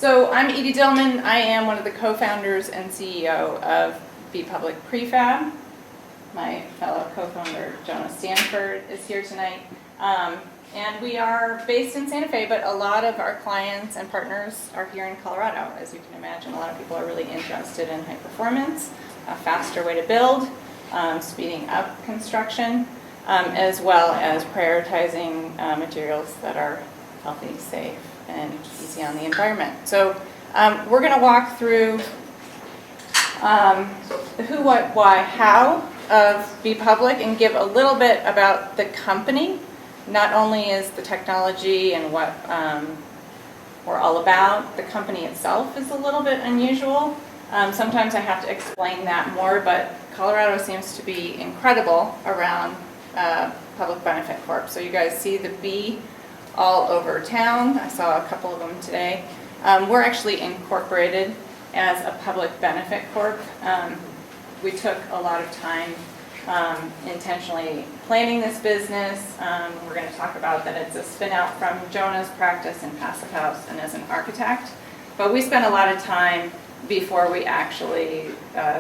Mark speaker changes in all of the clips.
Speaker 1: So I'm Edie Dillman. I am one of the co-founders and CEO of B.PUBLIC PREFAB. My fellow co-founder, Jonah Stanford, is here tonight. And we are based in Santa Fe, but a lot of our clients and partners are here in Colorado. As you can imagine, a lot of people are really interested in high performance, a faster way to build, speeding up construction, as well as prioritizing materials that are healthy, safe, and easy on the environment. So we're going to walk through the who, what, why, how of BPublic and give a little bit about the company. Not only is the technology and what we're all about, the company itself is a little bit unusual. Sometimes I have to explain that more, but Colorado seems to be incredible around public benefit corp. So you guys see the B all over town. I saw a couple of them today. We're actually incorporated as a public benefit corp. We took a lot of time intentionally planning this business. We're going to talk about that it's a spin out from Jonah's practice in Passive House and as an architect. But we spent a lot of time before we actually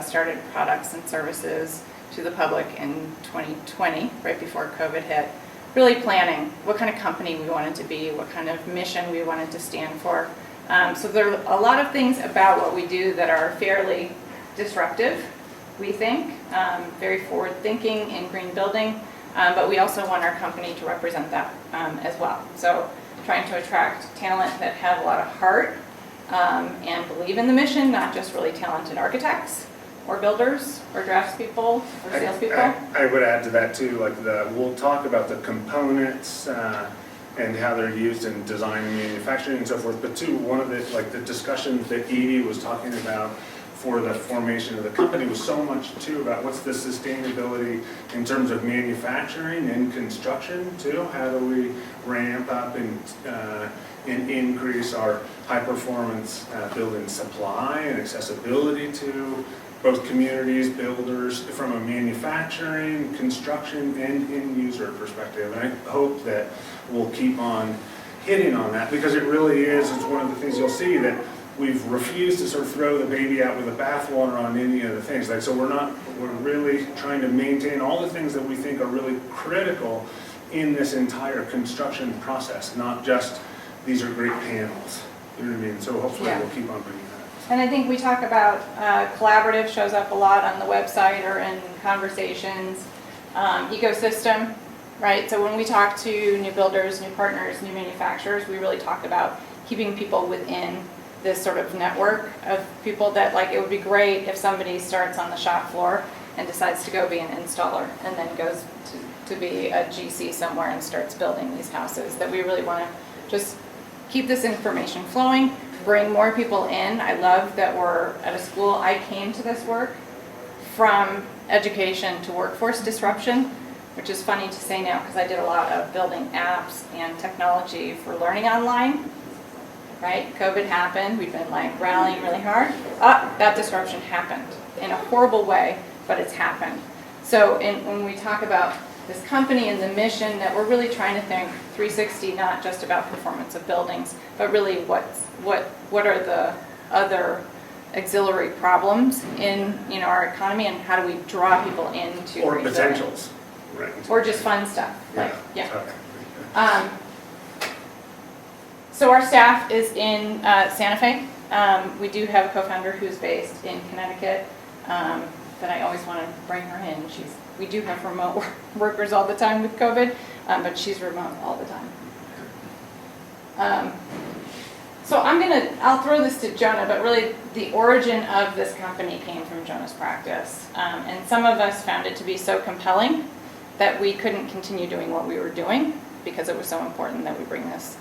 Speaker 1: started products and services to the public in 2020, right before COVID hit. Really planning what kind of company we wanted to be, what kind of mission we wanted to stand for. So there are a lot of things about what we do that are fairly disruptive, we think, very forward-thinking in green building, but we also want our company to represent that as well. So trying to attract talent that have a lot of heart and believe in the mission, not just really talented architects or builders or draftspeople or salespeople.
Speaker 2: I would add to that too, like we'll talk about the components and how they're used in design and manufacturing and so forth, but too, one of the discussions that Edie was talking about for the formation of the company was so much too about what's the sustainability in terms of manufacturing and construction too. How do we ramp up and increase our high performance building supply and accessibility to both communities, builders, from a manufacturing, construction, and end user perspective. And I hope that we'll keep on hitting on that, because it really is, it's one of the things you'll see that we've refused to sort of throw the baby out with the bathwater on any of the things. Like, so we're really trying to maintain all the things that we think are really critical in this entire construction process, not just these are great panels. You know what I mean? So hopefully we'll keep on bringing that.
Speaker 1: And I think we talk about collaborative shows up a lot on the website or in conversations, ecosystem, right? So when we talk to new builders, new partners, new manufacturers, we really talk about keeping people within this sort of network of people that, like, it would be great if somebody starts on the shop floor and decides to go be an installer and then goes to be a GC somewhere and starts building these houses, that we really want to just keep this information flowing, bring more people in. I love that we're at a school. I came to this work from education to workforce disruption, which is funny to say now because I did a lot of building apps and technology for learning online, right? COVID happened. We've been like rallying really hard. That disruption happened in a horrible way, but it's happened. So when we talk about this company and the mission, that we're really trying to think 360, not just about performance of buildings, but really what are the other auxiliary problems in our economy, and how do we draw people into
Speaker 2: or potentials, right?
Speaker 1: Or just fun stuff.
Speaker 2: Yeah.
Speaker 1: So our staff is in Santa Fe. We do have a co-founder who's based in Connecticut, that I always want to bring her in. We do have remote workers all the time with COVID, but she's remote all the time. So I'll throw this to Jonah, but really the origin of this company came from Jonah's practice. And some of us found it to be so compelling that we couldn't continue doing what we were doing, because it was so important that we bring this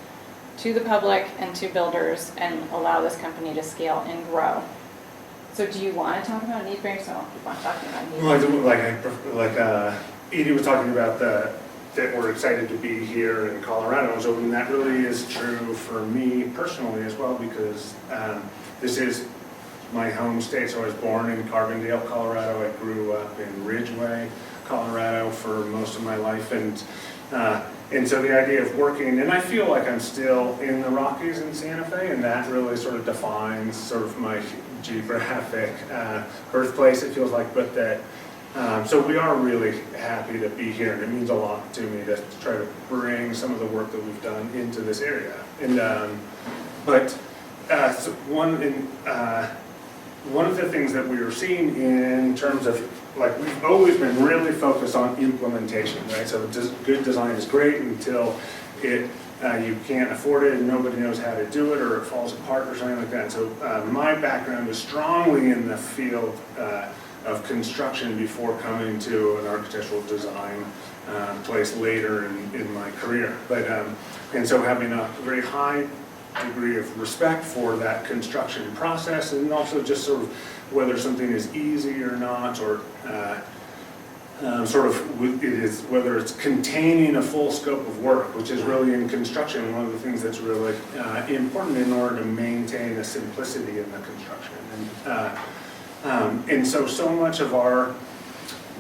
Speaker 1: to the public and to builders and allow this company to scale and grow. So do you want to talk about need bearing? So I'll keep on talking about need bearing.
Speaker 2: Like Edie was talking about that we're excited to be here in Colorado. So that really is true for me personally as well, because this is my home state. So I was born in Carbondale, Colorado. I grew up in Ridgeway, Colorado for most of my life. And And so the idea of working, and I feel like I'm still in the Rockies in Santa Fe, and that really sort of defines sort of my geographic birthplace, it feels like, but that, so we are really happy to be here, and it means a lot to me to try to bring some of the work that we've done into this area. And, so one of the things that we were seeing in terms of, like, we've always been really focused on implementation, right? So good design is great until you can't afford it and nobody knows how to do it, or it falls apart or something like that. So my background is strongly in the field of construction before coming to an architectural design place later in my career. But and so having a very high degree of respect for that construction process, and also just sort of whether something is easy or not, or sort of it is, whether it's containing a full scope of work, which is really in construction one of the things that's really important in order to maintain a simplicity in the construction. And so much of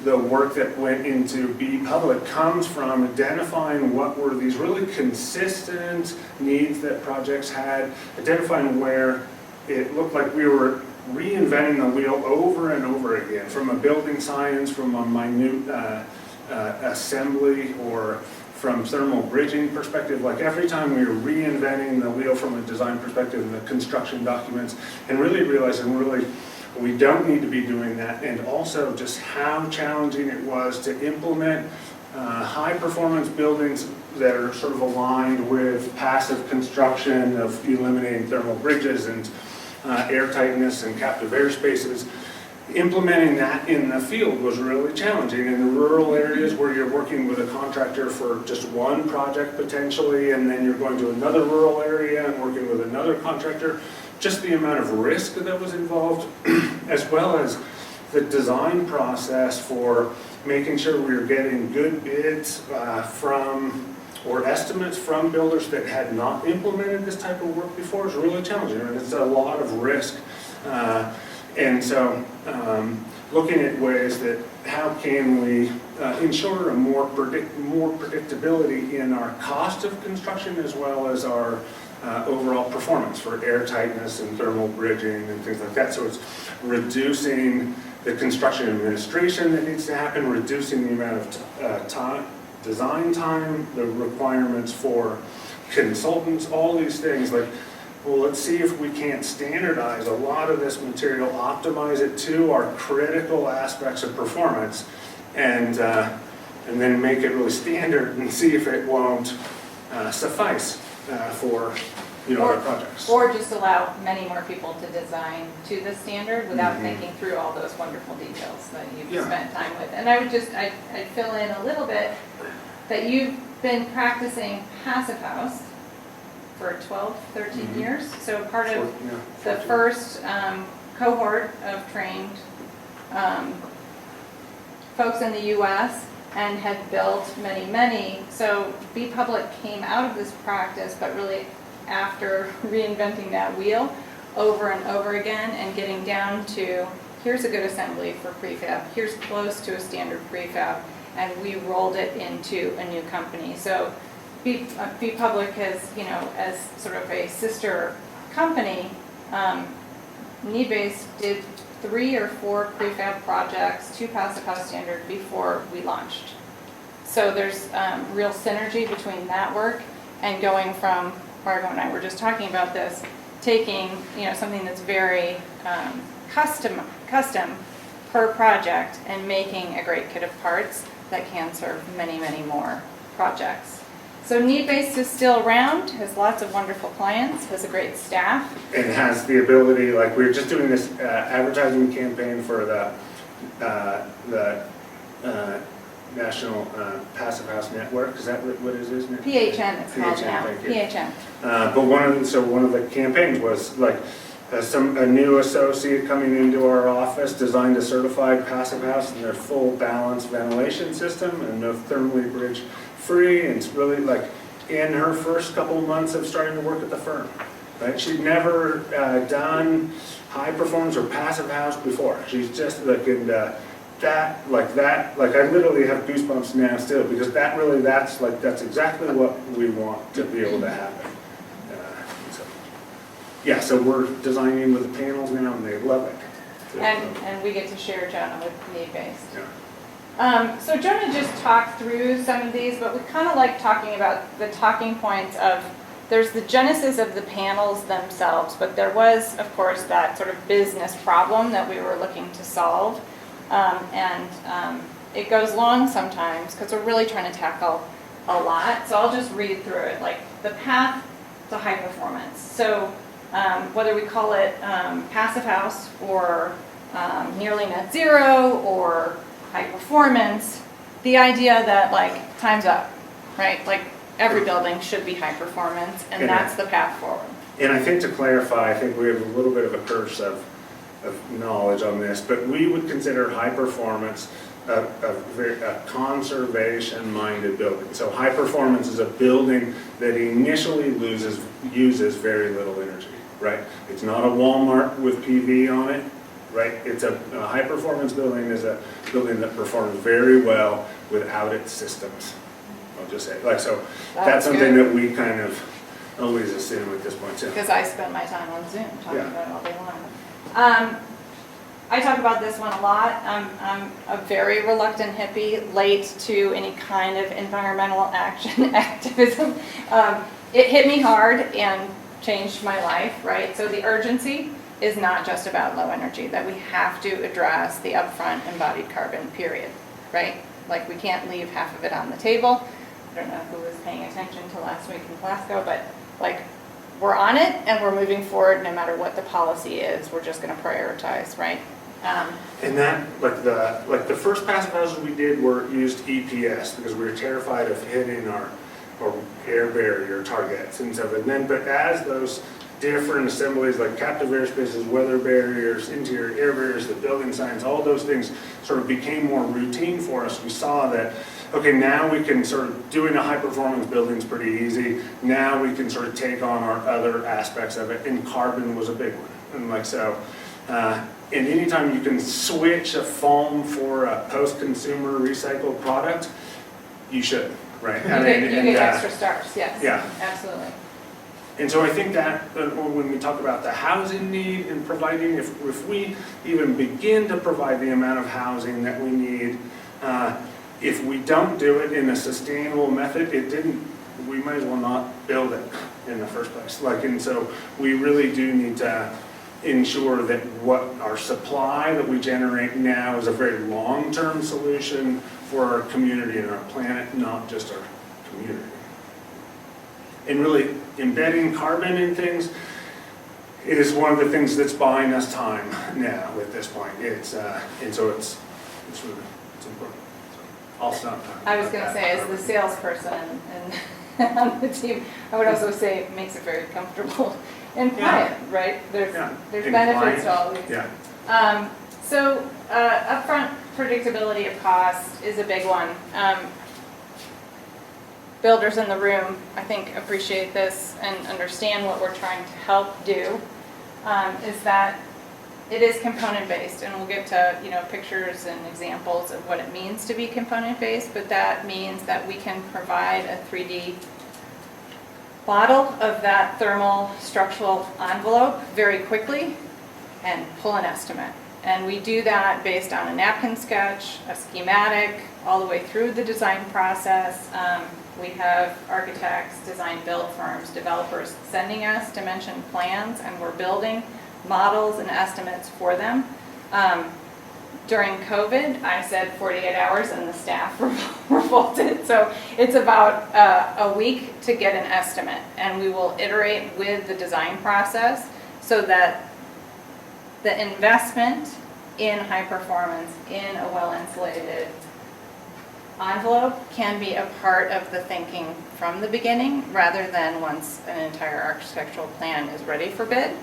Speaker 2: the work that went into BPublic comes from identifying what were these really consistent needs that projects had, identifying where it looked like we were reinventing the wheel over and over again, from a building science, from a minute assembly, or from thermal bridging perspective. Like every time we were reinventing the wheel from a design perspective in the construction documents, and really realizing we don't need to be doing that, and also just how challenging it was to implement high performance buildings that are sort of aligned with passive construction of eliminating thermal bridges and air tightness and captive air spaces. Implementing that in the field was really challenging. In the rural areas where you're working with a contractor for just one project potentially, and then you're going to another rural area and working with another contractor, just the amount of risk that was involved, as well as the design process for making sure we were getting good bids or estimates from builders that had not implemented this type of work before is really challenging, and it's a lot of risk. And so looking at ways that how can we ensure a more predictability in our cost of construction, as well as our overall performance for air tightness and thermal bridging and things like that. So it's reducing the construction administration that needs to happen, reducing the amount of design time, the requirements for consultants, all these things. Like, well, let's see if we can't standardize a lot of this material, optimize it to our critical aspects of performance, and then make it really standard, and see if it won't suffice for other projects.
Speaker 1: Or just allow many more people to design to the standard without thinking through all those wonderful details that you've spent time with. And I'd fill in a little bit that you've been practicing Passive House for 12, 13 years. So part of the first cohort of trained folks in the US, and had built many. So BPublic came out of this practice, but really after reinventing that wheel over and over again, and getting down to, here's a good assembly for prefab, here's close to a standard prefab, and we rolled it into a new company. So BPublic has, as sort of a sister company, Need-Based did 3 or 4 prefab projects to Passive House standard before we launched. So there's real synergy between that work and going from, Margo and I were just talking about this, taking something that's very custom per project and making a great kit of parts that can serve many more projects. So Need-Based is still around, has lots of wonderful clients, has a great staff.
Speaker 2: And has the ability, like we were just doing this advertising campaign for the National Passive House Network. Is that what it is, isn't it?
Speaker 1: PHN it's called now. PHN.
Speaker 2: But one of the campaigns was like a new associate coming into our office designed a certified Passive House and their full balance ventilation system and no thermally bridge free, and it's really like in her first couple of months of starting to work at the firm. Right? She'd never done high performance or Passive House before. She's just like that, I literally have goosebumps now still, because that's exactly what we want to be able to happen. So, yeah, so we're designing with the panels now, and they love it.
Speaker 1: And we get to share Jonah with need-based.
Speaker 2: Yeah.
Speaker 1: So Jonah just talked through some of these, but we kind of like talking about the talking points of, there's the genesis of the panels themselves, but there was, of course, that sort of business problem that we were looking to solve. It goes long sometimes because we're really trying to tackle a lot. So I'll just read through it, like the path to high performance. So whether we call it passive house or nearly net zero or high performance, the idea that like time's up, right? Like every building should be high performance, and that's the path forward.
Speaker 2: And I think to clarify, I think we have a little bit of a curse of knowledge on this, but we would consider high performance a conservation-minded building. So high performance is a building that initially uses very little energy, right? It's not a Walmart with PV on it, right? It's a high performance building is a building that performs very well without its systems. I'll just say, like, so that's something that we kind of always assume at this point too.
Speaker 1: Because I spend my time on Zoom talking about it all day long. I talk about this one a lot. I'm a very reluctant hippie, late to any kind of environmental action activism. It hit me hard and changed my life, right? So the urgency is not just about low energy, that we have to address the upfront embodied carbon, period, right? Like we can't leave half of it on the table. I don't know who was paying attention to last week in Glasgow, but like we're on it and we're moving forward no matter what the policy is. We're just going to prioritize, right?
Speaker 2: And that, like the first passive houses we did used EPS because we were terrified of hitting our air barrier targets and stuff. And then, but as those different assemblies like captive airspaces, weather barriers, interior air barriers, the building signs, all those things sort of became more routine for us, we saw that, okay, now we can sort of, doing a high performance building is pretty easy. Now we can sort of take on our other aspects of it, and carbon was a big one. And like so, and anytime you can switch a foam for a post-consumer recycled product, you should, right?
Speaker 1: You get extra stars, yes.
Speaker 2: Yeah.
Speaker 1: Absolutely.
Speaker 2: And so I think that when we talk about the housing need and providing, if we even begin to provide the amount of housing that we need, if we don't do it in a sustainable method, we might as well not build it in the first place. And so we really do need to ensure that what our supply that we generate now is a very long-term solution for our community and our planet, not just our community. And really embedding carbon in things is one of the things that's buying us time now at this point. And so it's important. So I'll stop talking.
Speaker 1: I was going to say, as the salesperson and on the team, I would also say it makes it very comfortable and quiet, right? There's benefits to all of these.
Speaker 2: Yeah.
Speaker 1: So upfront predictability of cost is a big one. Builders in the room, I think, appreciate this and understand what we're trying to help do, is that it is component-based, and we'll get to pictures and examples of what it means to be component-based, but that means that we can provide a 3D model of that thermal structural envelope very quickly and pull an estimate. And we do that based on a napkin sketch, a schematic, all the way through the design process. We have architects, design build firms, developers sending us dimension plans, and we're building models and estimates for them. During COVID, I said 48 hours and the staff revolted. So it's about a week to get an estimate, and we will iterate with the design process so that the investment in high performance, in a well-insulated envelope can be a part of the thinking from the beginning rather than once an entire architectural plan is ready for bid,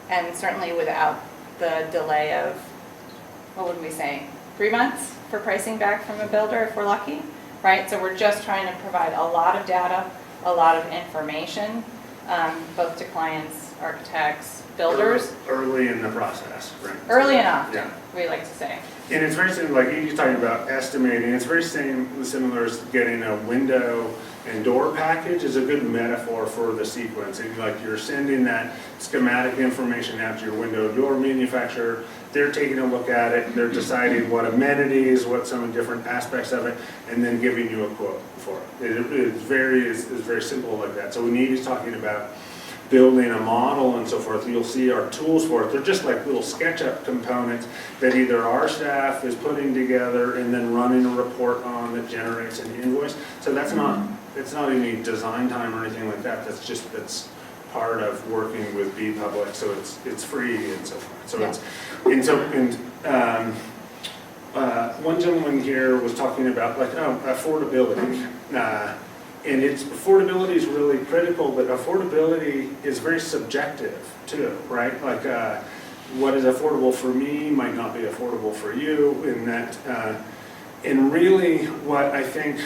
Speaker 1: and certainly without the delay of, what would we say, 3 months for pricing back from a builder if we're lucky, right? So we're just trying to provide a lot of data, a lot of information, both to clients architects, builders,
Speaker 2: Early in the process, right?
Speaker 1: early and often,
Speaker 2: Yeah.
Speaker 1: we like to say.
Speaker 2: And it's very similar, like you're talking about estimating, it's very similar as getting a window and door package is a good metaphor for the sequencing. Like you're sending that schematic information out to your window door manufacturer, they're taking a look at it, they're deciding what amenities, what some different aspects of it, and then giving you a quote for it. It's very simple like that. So when Edie's talking about building a model and so forth, you'll see our tools for it. They're just like little SketchUp components that either our staff is putting together and then running a report on that generates an invoice. So that's not, it's not any design time or anything like that. That's part of working with BPublic. So it's free and so forth. So one gentleman here was talking about like affordability. And affordability is really critical, but affordability is very subjective too, right? Like what is affordable for me might not be affordable for you, and really what I think,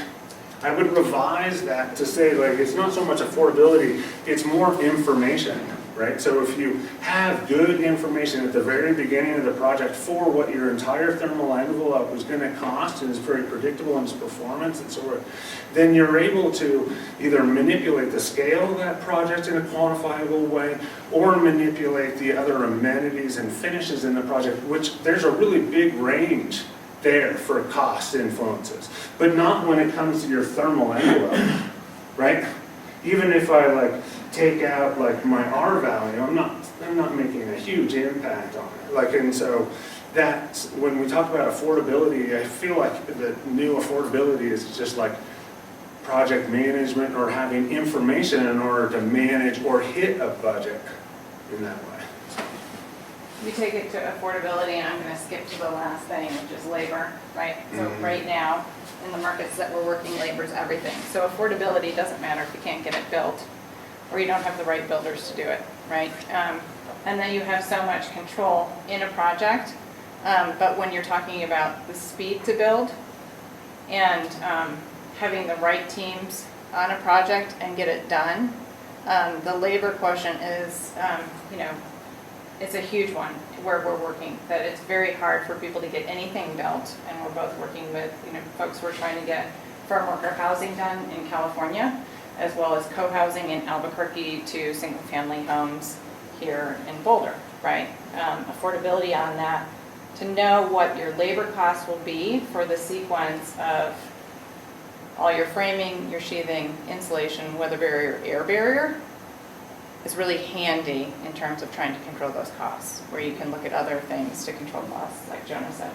Speaker 2: I would revise that to say like it's not so much affordability, it's more information, right? So if you have good information at the very beginning of the project for what your entire thermal envelope is going to cost and is very predictable in its performance and so forth, then you're able to either manipulate the scale of that project in a quantifiable way or manipulate the other amenities and finishes in the project, which there's a really big range there for cost influences, but not when it comes to your thermal envelope, right? Even if I like take out like my R value, I'm not making a huge impact on it. Like, and so that's when we talk about affordability, I feel like the new affordability is just like project management or having information in order to manage or hit a budget in that way.
Speaker 1: We take it to affordability, and I'm going to skip to the last thing, which is labor, right? So right now, in the markets that we're working, labor is everything. So affordability doesn't matter if you can't get it built or you don't have the right builders to do it, right? And then you have so much control in a project, but when you're talking about the speed to build and having the right teams on a project and get it done, the labor quotient is, it's a huge one where we're working, that it's very hard for people to get anything built, and we're both working with, folks who are trying to get farm worker housing done in California, as well as co-housing in Albuquerque to single-family homes here in Boulder, right? Affordability on that, to know what your labor costs will be for the sequence of all your framing, your sheathing, insulation, weather barrier, air barrier, is really handy in terms of trying to control those costs, where you can look at other things to control costs, like Jonah said.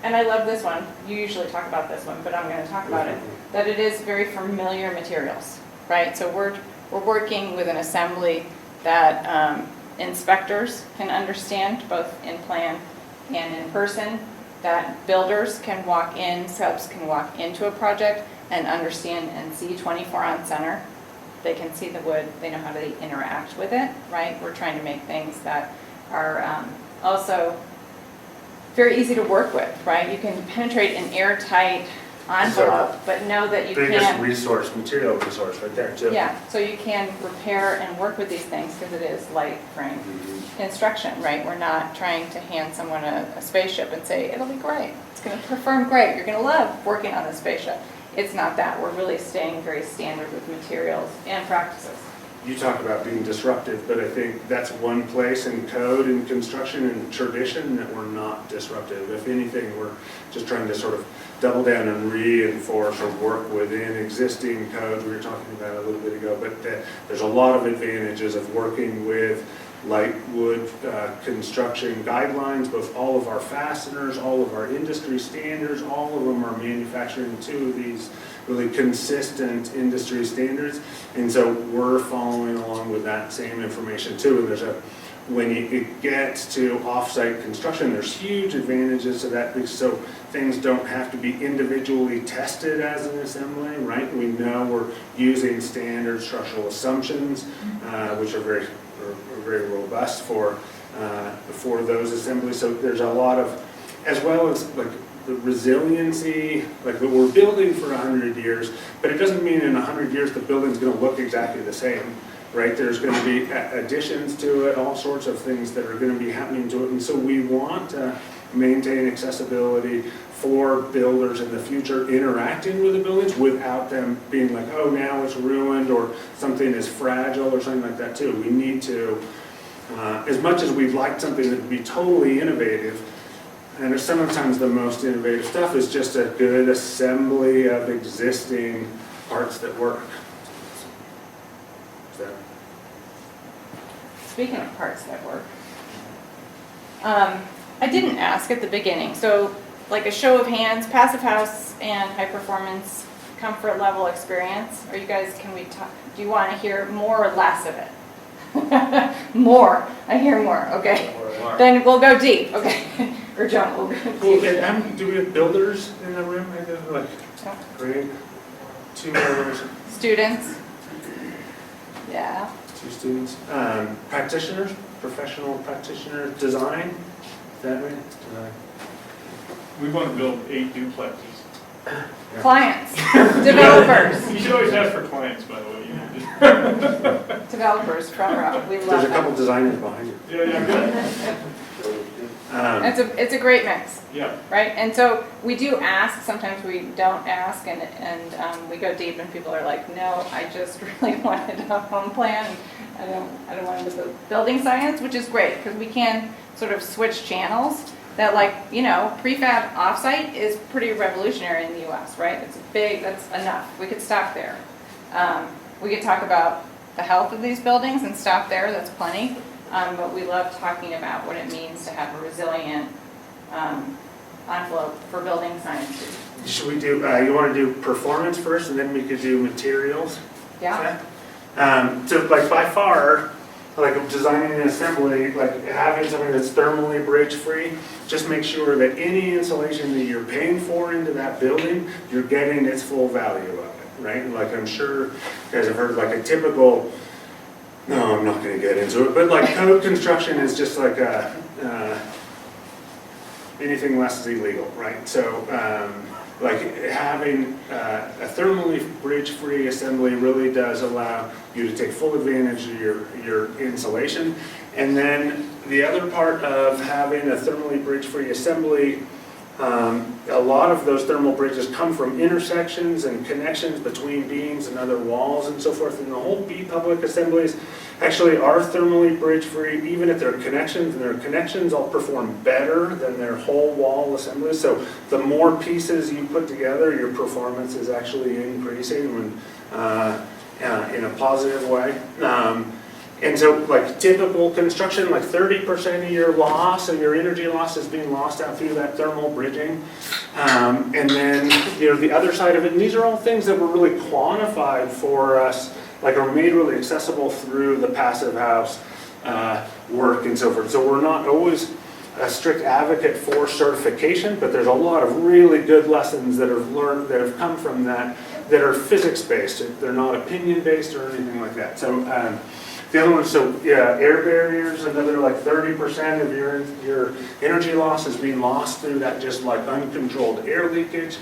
Speaker 1: And I love this one. You usually talk about this one, but I'm going to talk about it, that it is very familiar materials, right? So we're working with an assembly that inspectors can understand, both in plan and in person, that builders can walk in, subs can walk into a project and understand and see 24 on center. They can see the wood, they know how to interact with it, right? We're trying to make things that are also very easy to work with, right? You can penetrate an airtight envelope, but know that you can...
Speaker 2: Material resource right there too.
Speaker 1: Yeah, so you can repair and work with these things because it is light frame construction, right? We're not trying to hand someone a spaceship and say, it'll be great, it's going to perform great, you're going to love working on a spaceship. It's not that. We're really staying very standard with materials and practices.
Speaker 2: You talk about being disruptive, but I think that's one place in code and construction and tradition that we're not disruptive. If anything, we're just trying to sort of double down and reinforce or work within existing codes we were talking about a little bit ago, but there's a lot of advantages of working with light wood construction guidelines, both all of our fasteners, all of our industry standards, all of them are manufacturing to these really consistent industry standards, and so we're following along with that same information too. And when it gets to off-site construction, there's huge advantages to that, because so things don't have to be individually tested as an assembly, right? We know we're using standard structural assumptions, which are very robust for those assemblies. So there's a lot of, as well as like the resiliency, like that we're building for 100 years, but it doesn't mean in 100 years the building's going to look exactly the same. right? There's going to be additions to it, all sorts of things that are going to be happening to it. And so we want to maintain accessibility for builders in the future interacting with the buildings without them being like, oh, now it's ruined or something is fragile or something like that too. We need to, as much as we'd like something that would be totally innovative, and sometimes the most innovative stuff is just a good assembly of existing parts that work. So.
Speaker 1: Speaking of parts that work, I didn't ask at the beginning, so like a show of hands, passive house and high performance comfort level experience. Are you guys, can we talk, do you want to hear more or less of it? More, I hear more, okay. Then we'll go deep, okay. Or John will go deep.
Speaker 2: Cool. And do we have builders in the room? Like, great. 2 builders.
Speaker 1: Students. Yeah.
Speaker 2: 2 students. Practitioners, professional practitioners, design. Is that right? Design.
Speaker 3: We want to build 8 duplexes.
Speaker 2: Yeah.
Speaker 1: Clients, developers.
Speaker 3: You should always ask for clients, by the way.
Speaker 1: Developers, front row, we love
Speaker 2: There's a
Speaker 1: them.
Speaker 2: couple designers behind you.
Speaker 3: Yeah, good.
Speaker 1: It's a great mix,
Speaker 3: Yeah.
Speaker 1: right? And so we do ask, sometimes we don't ask, and we go deep and people are like, no, I just really wanted a home plan. I don't want to do building science, which is great because we can sort of switch channels. That, like, you know, prefab offsite is pretty revolutionary in the US, right? It's big, that's enough. We could stop there. We could talk about the health of these buildings and stop there, that's plenty. But we love talking about what it means to have a resilient envelope for building science.
Speaker 2: Should we do, you want to do performance first and then we could do materials?
Speaker 1: Yeah.
Speaker 2: So like by far, like designing an assembly, like having something that's thermally bridge free, just make sure that any insulation that you're paying for into that building, you're getting its full value of it, right? Like I'm sure you guys have heard like a typical, no, I'm not going to get into it, but like code construction is just like anything less is illegal, right? So like having a thermally bridge-free assembly really does allow you to take full advantage of your insulation. And then the other part of having a thermally bridge-free assembly, a lot of those thermal bridges come from intersections and connections between beams and other walls and so forth. And the whole BPublic assemblies actually are thermally bridge-free, even at their connections, and their connections all perform better than their whole wall assemblies. So the more pieces you put together, your performance is actually increasing when, in a positive way. And so like typical construction, like 30% of your loss and your energy loss is being lost out through that thermal bridging. And then, you know, the other side of it, and these are all things that were really quantified for us, like are made really accessible through the passive house work and so forth. So we're not always a strict advocate for certification, but there's a lot of really good lessons that have learned, that have come from that are physics-based. They're not opinion-based or anything like that. So the other one, so yeah, air barriers, another like 30% of your energy loss is being lost through that just like uncontrolled air leakage.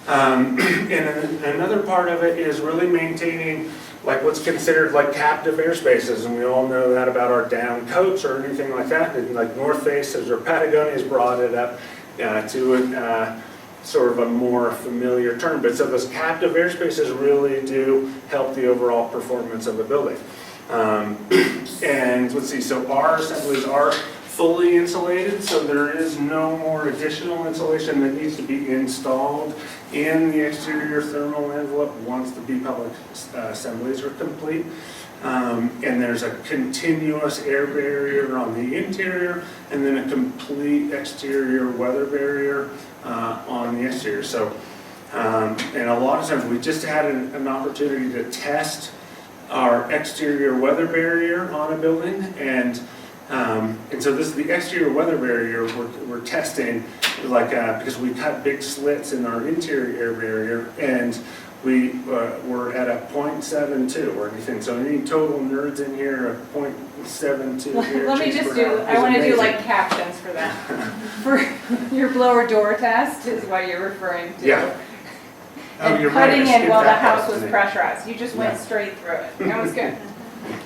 Speaker 2: And another part of it is really maintaining like what's considered like captive airspaces, and we all know that about our down coats or anything like that. And like North Face or Patagonia has brought it up to sort of a more familiar term. But so those captive airspaces really do help the overall performance of a building. And let's see, so our assemblies are fully insulated, so there is no more additional insulation that needs to be installed in the exterior thermal envelope once the BPublic assemblies are complete. And there's a continuous air barrier on the interior and then a complete exterior weather barrier on the exterior. So, and a lot of times we just had an opportunity to test our exterior weather barrier on a building, and so this is the exterior weather barrier we're testing, like because we cut big slits in our interior air barrier, and we were at a 0.72 or anything. So any total nerds in here, a 0.72.
Speaker 1: Let me just do, I want to do like captions for that. For your blower door test is what you're referring to.
Speaker 2: Yeah.
Speaker 1: And
Speaker 2: you're
Speaker 1: cutting
Speaker 2: right,
Speaker 1: it while the
Speaker 2: that
Speaker 1: house
Speaker 2: part
Speaker 1: was
Speaker 2: today.
Speaker 1: pressurized. You just went straight through it. That was good.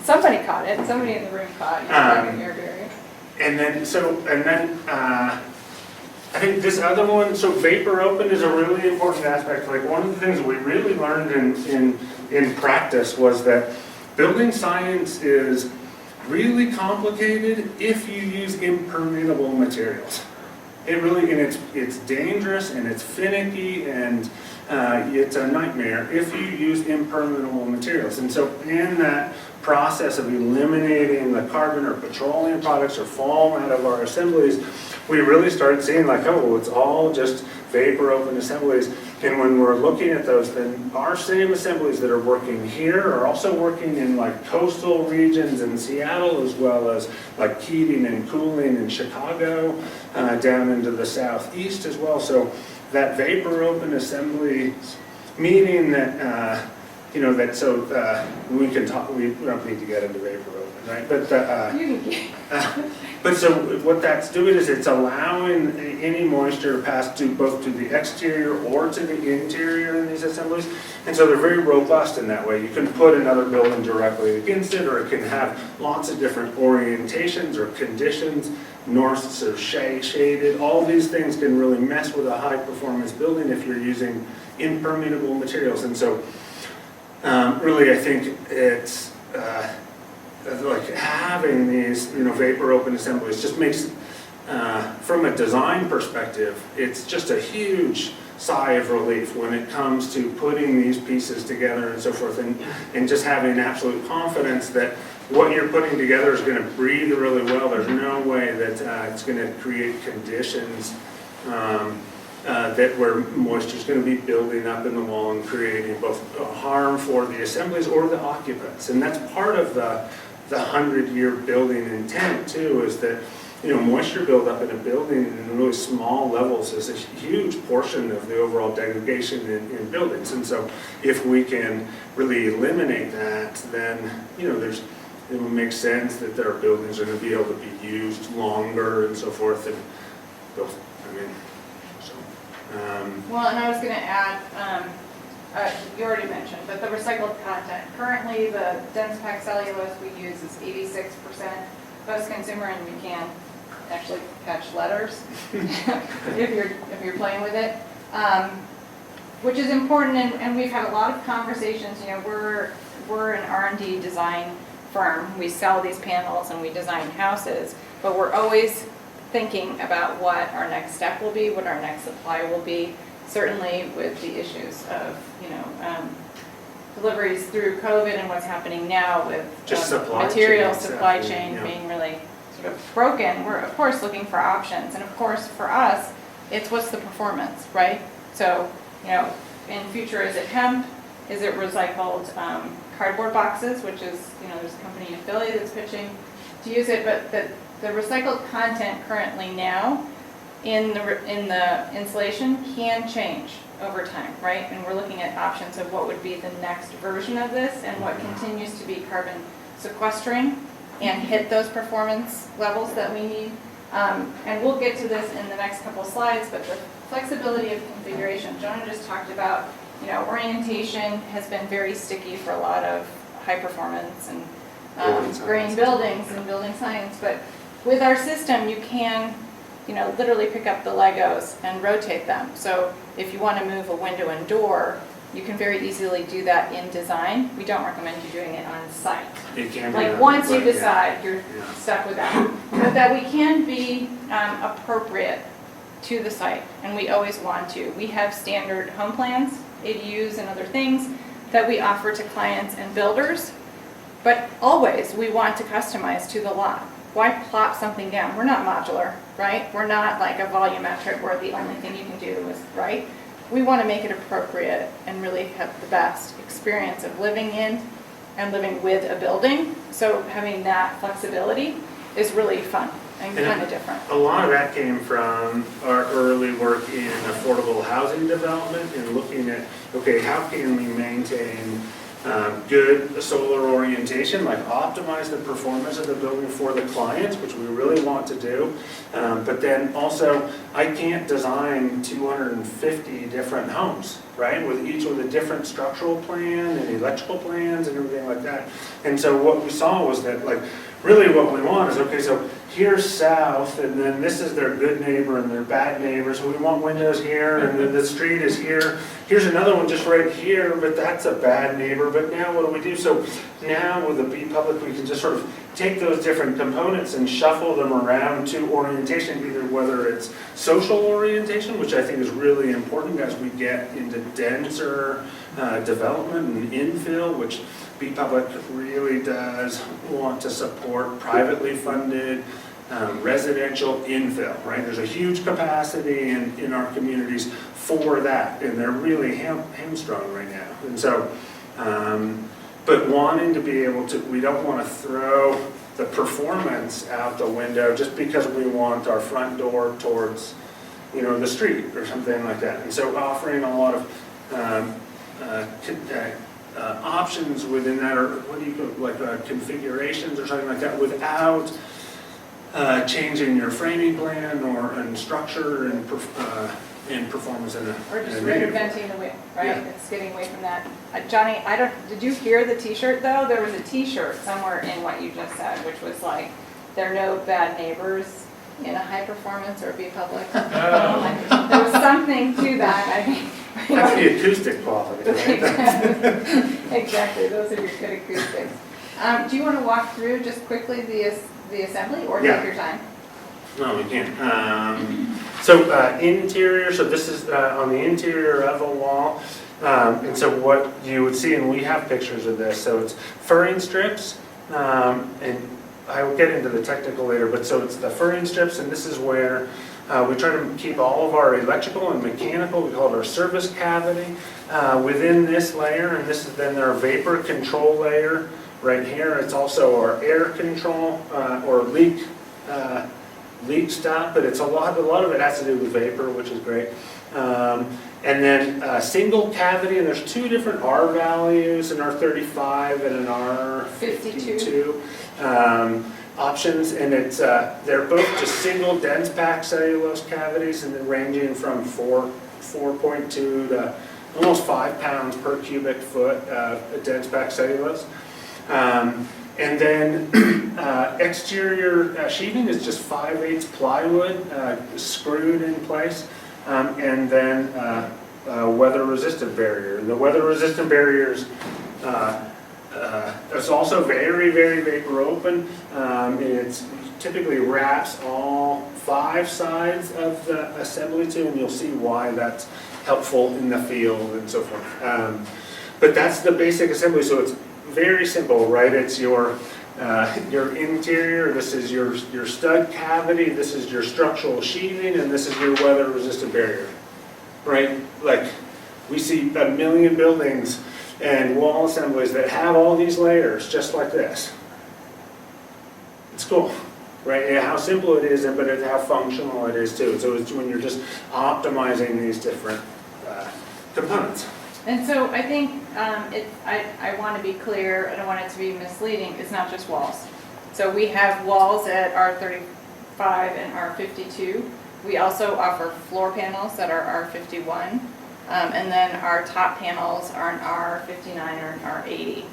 Speaker 1: Somebody caught it, somebody in the room caught it, air barrier.
Speaker 2: And then, I think this other one, so vapor open is a really important aspect. Like one of the things we really learned in practice was that building science is really complicated if you use impermeable materials. It really, and it's dangerous and it's finicky and it's a nightmare if you use impermeable materials. And so in that process of eliminating the carbon or petroleum products or foam out of our assemblies, we really started seeing like, oh, well, it's all just vapor open assemblies. And when we're looking at those, then our same assemblies that are working here are also working in like coastal regions in Seattle, as well as like heating and cooling in Chicago, down into the southeast as well. So that vapor open assembly, meaning that, we can talk, we don't need to get into vapor open, right? But so what that's doing is it's allowing any moisture to pass both to the exterior or to the interior in these assemblies. And so they're very robust in that way. You can put another building directly against it, or it can have lots of different orientations or conditions, norths or shaded. All these things can really mess with a high performance building if you're using impermeable materials. And so really I think it's like having these, vapor open assemblies just makes, from a design perspective, it's just a huge sigh of relief when it comes to putting these pieces together and so forth, and just having absolute confidence that what you're putting together is going to breathe really well. There's no way that it's going to create conditions that where moisture is going to be building up in the wall and creating both harm for the assemblies or the occupants. And that's part of the 100-year building intent too, is that moisture buildup in a building in really small levels is a huge portion of the overall degradation in buildings. And so if we can really eliminate that, then it will make sense that their buildings are going to be able to be used longer and so forth. And
Speaker 1: Well, and I was going to add, you already mentioned, but the recycled content. Currently, the dense packed cellulose we use is 86% post-consumer, and you can actually catch letters if you're playing with it, which is important. And we've had a lot of conversations. We're an R&D design firm. We sell these panels and we design houses, but we're always thinking about what our next step will be, what our next supply will be. Certainly with the issues of deliveries through COVID and what's happening now with material supply chain being really sort of broken, we're of course looking for options. And of course for us, it's what's the performance, right? So, in future, is it hemp? Is it recycled cardboard boxes, which is, there's a company in Philly that's pitching to use it, but the recycled content currently now in the insulation can change over time, right? And we're looking at options of what would be the next version of this and what continues to be carbon sequestering and hit those performance levels that we need. And we'll get to this in the next couple slides, but the flexibility of configuration. Jonah just talked about, orientation has been very sticky for a lot of high performance and green buildings and building science, but with our system, you can, literally pick up the Legos and rotate them. So if you want to move a window and door, you can very easily do that in design. We don't recommend you doing it on site.
Speaker 2: It can be
Speaker 1: like once you decide, you're stuck with that. But that we can be appropriate to the site, and we always want to. We have standard home plans, ADUs and other things that we offer to clients and builders, but always we want to customize to the lot. Why plop something down? We're not modular, right? We're not like a volumetric where the only thing you can do is, right? We want to make it appropriate and really have the best experience of living in and living with a building. So having that flexibility is really fun and kind of different.
Speaker 2: A lot of that came from our early work in affordable housing development and looking at, okay, how can we maintain good solar orientation, like optimize the performance of the building for the client, which we really want to do. But then also, I can't design 250 different homes, right? With each with a different structural plan and electrical plans and everything like that. And so what we saw was that, like, really what we want is, okay, so here's south, and then this is their good neighbor and their bad neighbor, so we want windows here, and then the street is here. Here's another one just right here, but that's a bad neighbor, but now what do we do? So now with the BPublic, we can just sort of take those different components and shuffle them around to orientation, either whether it's social orientation, which I think is really important as we get into denser development and infill, which BPublic really does want to support privately funded residential infill, right? There's a huge capacity in our communities for that, and they're really hamstrung right now. And so, but wanting to be able to, we don't want to throw the performance out the window just because we want our front door towards, the street or something like that. And so offering a lot of options within that, or what do you call, like configurations or something like that, without changing your framing plan and structure and performance in a
Speaker 1: Or just
Speaker 2: in a negative.
Speaker 1: reinventing the way, right?
Speaker 2: Yeah.
Speaker 1: It's getting away from that. Johnny, did you hear the t-shirt though? There was a t-shirt somewhere in what you just said, which was like, there are no bad neighbors in a high performance or BPublic.
Speaker 3: Oh.
Speaker 1: There was something to that, I think.
Speaker 2: That's the acoustic quality, right?
Speaker 1: Exactly, those are your good acoustics. Do you want to walk through just quickly the assembly, or
Speaker 2: Yeah.
Speaker 1: take your time?
Speaker 2: No, we can't. So interior, so this is on the interior of a wall. And so what you would see, and we have pictures of this, so it's furring strips, and I will get into the technical later, but so it's the furring strips, and this is where we try to keep all of our electrical and mechanical, we call it our service cavity, within this layer, and this is then our vapor control layer right here. It's also our air control or leak stop, but it's a lot of it has to do with vapor, which is great. And then single cavity, and there's two different R values, an R35 and an R52 options, and it's they're both just single dense packed cellulose cavities, and then ranging from 4.2 to almost 5 pounds per cubic foot dense packed cellulose. And then exterior sheathing is just 5/8 plywood screwed in place, and then weather-resistant barrier. And the weather-resistant barriers it's also very, very vapor open. It typically wraps all 5 sides of the assembly too, and you'll see why that's helpful in the field and so forth. But that's the basic assembly, so it's very simple, right? It's your interior, this is your stud cavity, this is your structural sheathing, and this is your weather-resistant barrier, right? Like, we see a million buildings and wall assemblies that have all these layers just like this. It's cool, right? Yeah, how simple it is, but it's how functional it is too. So it's when you're just optimizing these different components.
Speaker 1: And so I think I want to be clear, I don't want it to be misleading, it's not just walls. So we have walls at R35 and R52. We also offer floor panels that are R51. And then our top panels are an R59 or an R80.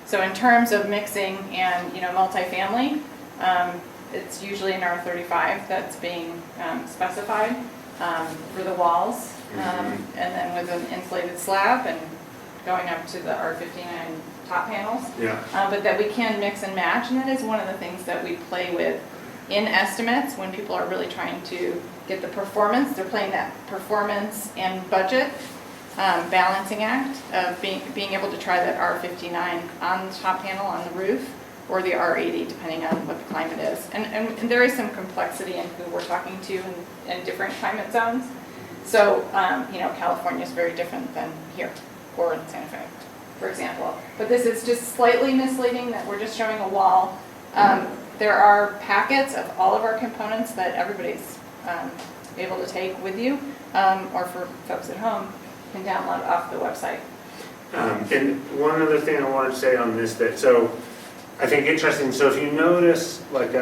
Speaker 1: So in terms of mixing and multifamily, it's usually an R35 that's being specified for the walls, and then with an insulated slab and going up to the R59 top panels.
Speaker 2: Yeah.
Speaker 1: But that we can mix and match, and that is one of the things that we play with in estimates when people are really trying to get the performance. They're playing that performance and budget balancing act of being able to try that R59 on the top panel on the roof, or the R80 depending on what the climate is. And there is some complexity in who we're talking to in different climate zones. So California is very different than here or in Santa Fe, for example. But this is just slightly misleading that we're just showing a wall. There are packets of all of our components that everybody's able to take with you, or for folks at home, can download off the website.
Speaker 2: And one other thing I wanted to say on this, so I think interesting, so if you notice, like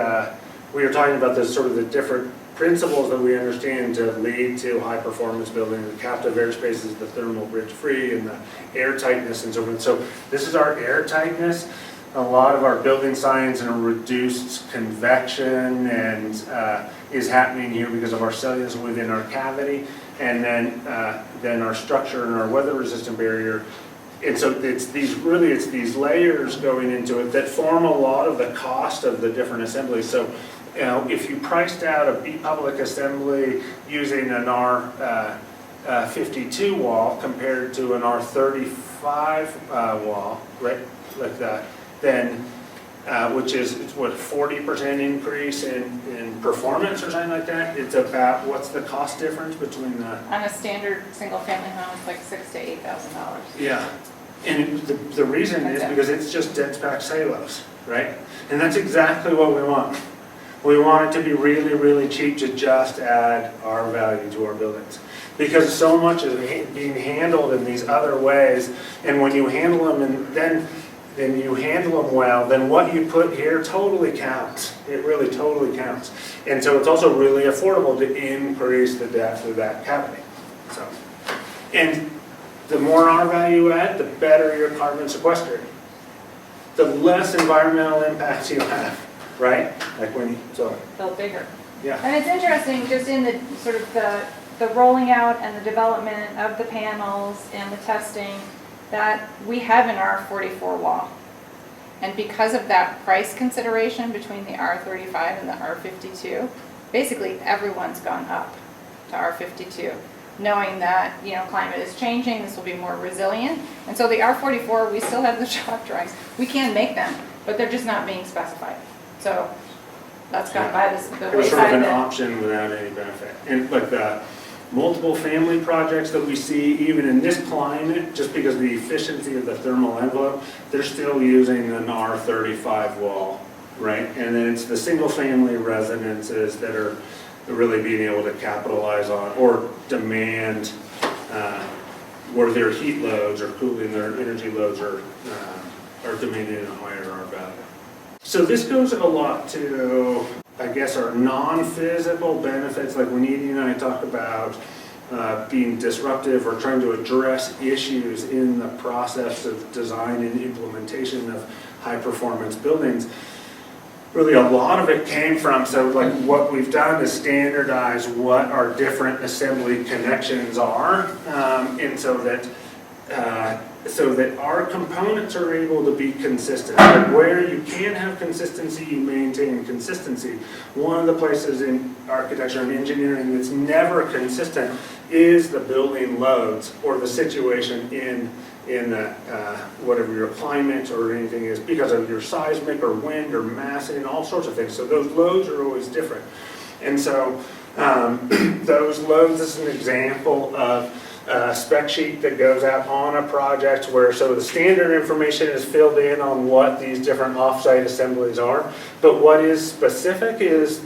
Speaker 2: we were talking about the sort of the different principles that we understand to lead to high performance buildings, the captive airspaces, the thermal bridge free, and the air tightness and so forth. So this is our air tightness. A lot of our building science and reduced convection and is happening here because of our cellulose within our cavity, and then our structure and our weather resistant barrier. And so it's these layers going into it that form a lot of the cost of the different assemblies. So you know, if you priced out a BPublic assembly using an R52 wall compared to an R35 wall, right, like that, then which is what, 40% increase in performance or something like that. It's about, what's the cost difference between the
Speaker 1: On a standard single-family home, it's like $6,000 to $8,000.
Speaker 2: Yeah, and the reason is because it's just dense packed cellulose, right? And that's exactly what we want. We want it to be really, really cheap to just add our value to our buildings. Because so much is being handled in these other ways, and when you handle them and then you handle them well, then what you put here totally counts. It really totally counts. And so it's also really affordable to increase the depth of that cavity. So, and the more R value add, the better your carbon sequestration. The less environmental impacts you have, right? Like when, so.
Speaker 1: Built bigger.
Speaker 2: Yeah.
Speaker 1: And it's interesting, just in the sort of the rolling out and the development of the panels and the testing, that we have an R44 wall. And because of that price consideration between the R35 and the R52, basically everyone's gone up to R52, knowing that, you know, climate is changing, this will be more resilient. And so the R44, we still have the shock drawings. We can make them, but they're just not being specified. So that's gone by the
Speaker 2: It was sort of
Speaker 1: wayside
Speaker 2: an
Speaker 1: that-
Speaker 2: option without any benefit. And like the multiple family projects that we see, even in this climate, just because of the efficiency of the thermal envelope, they're still using an R35 wall, right? And then it's the single family residences that are really being able to capitalize on or demand where their heat loads or cooling, their energy loads are demanding a higher R value. So this goes a lot to, I guess, our non-physical benefits, like when Edie and I talk about being disruptive or trying to address issues in the process of design and implementation of high-performance buildings. Really, a lot of it came from, so like what we've done is standardize what our different assembly connections are, and so that our components are able to be consistent. Like where you can have consistency, you maintain consistency. One of the places in architecture and engineering that's never consistent is the building loads or the situation in whatever your climate or anything is, because of your seismic or wind or mass and all sorts of things. So those loads are always different. And so those loads is an example of a spec sheet that goes out on a project where so the standard information is filled in on what these different offsite assemblies are, but what is specific is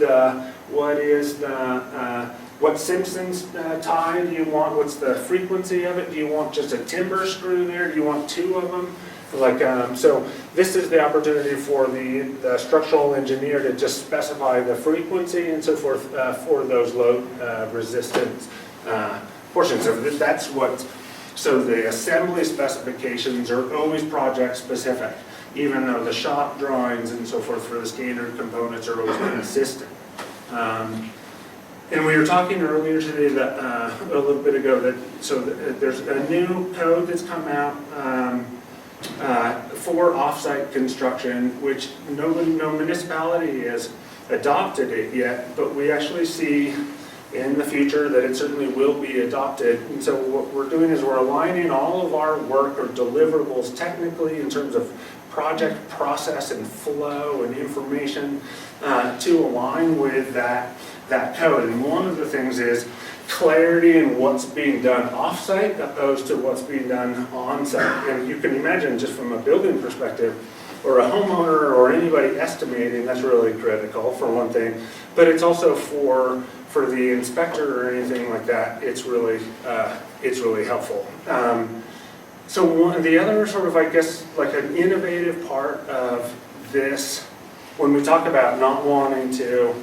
Speaker 2: what Simpson's tie do you want? What's the frequency of it? Do you want just a timber screw there? Do you want two of them? Like so, this is the opportunity for the structural engineer to just specify the frequency and so forth for those load resistance portions. So that's what. So the assembly specifications are always project specific, even though the shop drawings and so forth for the standard components are always consistent. And we were talking earlier today that a little bit ago that there's a new code that's come out for offsite construction, which no municipality has adopted it yet, but we actually see in the future that it certainly will be adopted. And so what we're doing is we're aligning all of our work or deliverables technically in terms of project process and flow and information to align with that code. And one of the things is clarity in what's being done off-site opposed to what's being done on-site. And you can imagine just from a building perspective or a homeowner or anybody estimating, that's really critical for one thing. But it's also for the inspector or anything like that, it's really helpful. the other sort of, I guess, like an innovative part of this, when we talk about not wanting to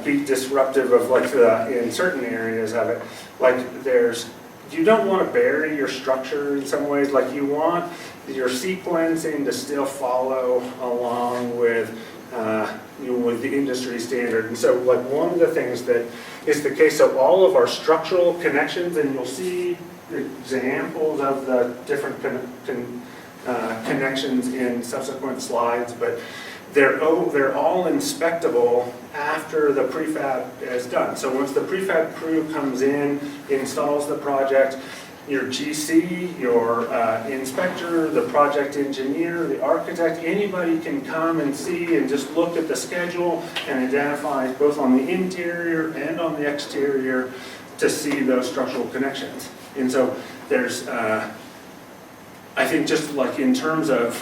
Speaker 2: be disruptive of like in certain areas of it, like you don't want to bury your structure in some ways, like you want your sequencing to still follow along with with the industry standard. And so like one of the things that is the case, so all of our structural connections, and you'll see examples of the different connections in subsequent slides, but they're all inspectable after the prefab is done. So once the prefab crew comes in, installs the project, your GC, your inspector, the project engineer, the architect, anybody can come and see and just look at the schedule and identify both on the interior and on the exterior to see those structural connections. And so there's, I think just like in terms of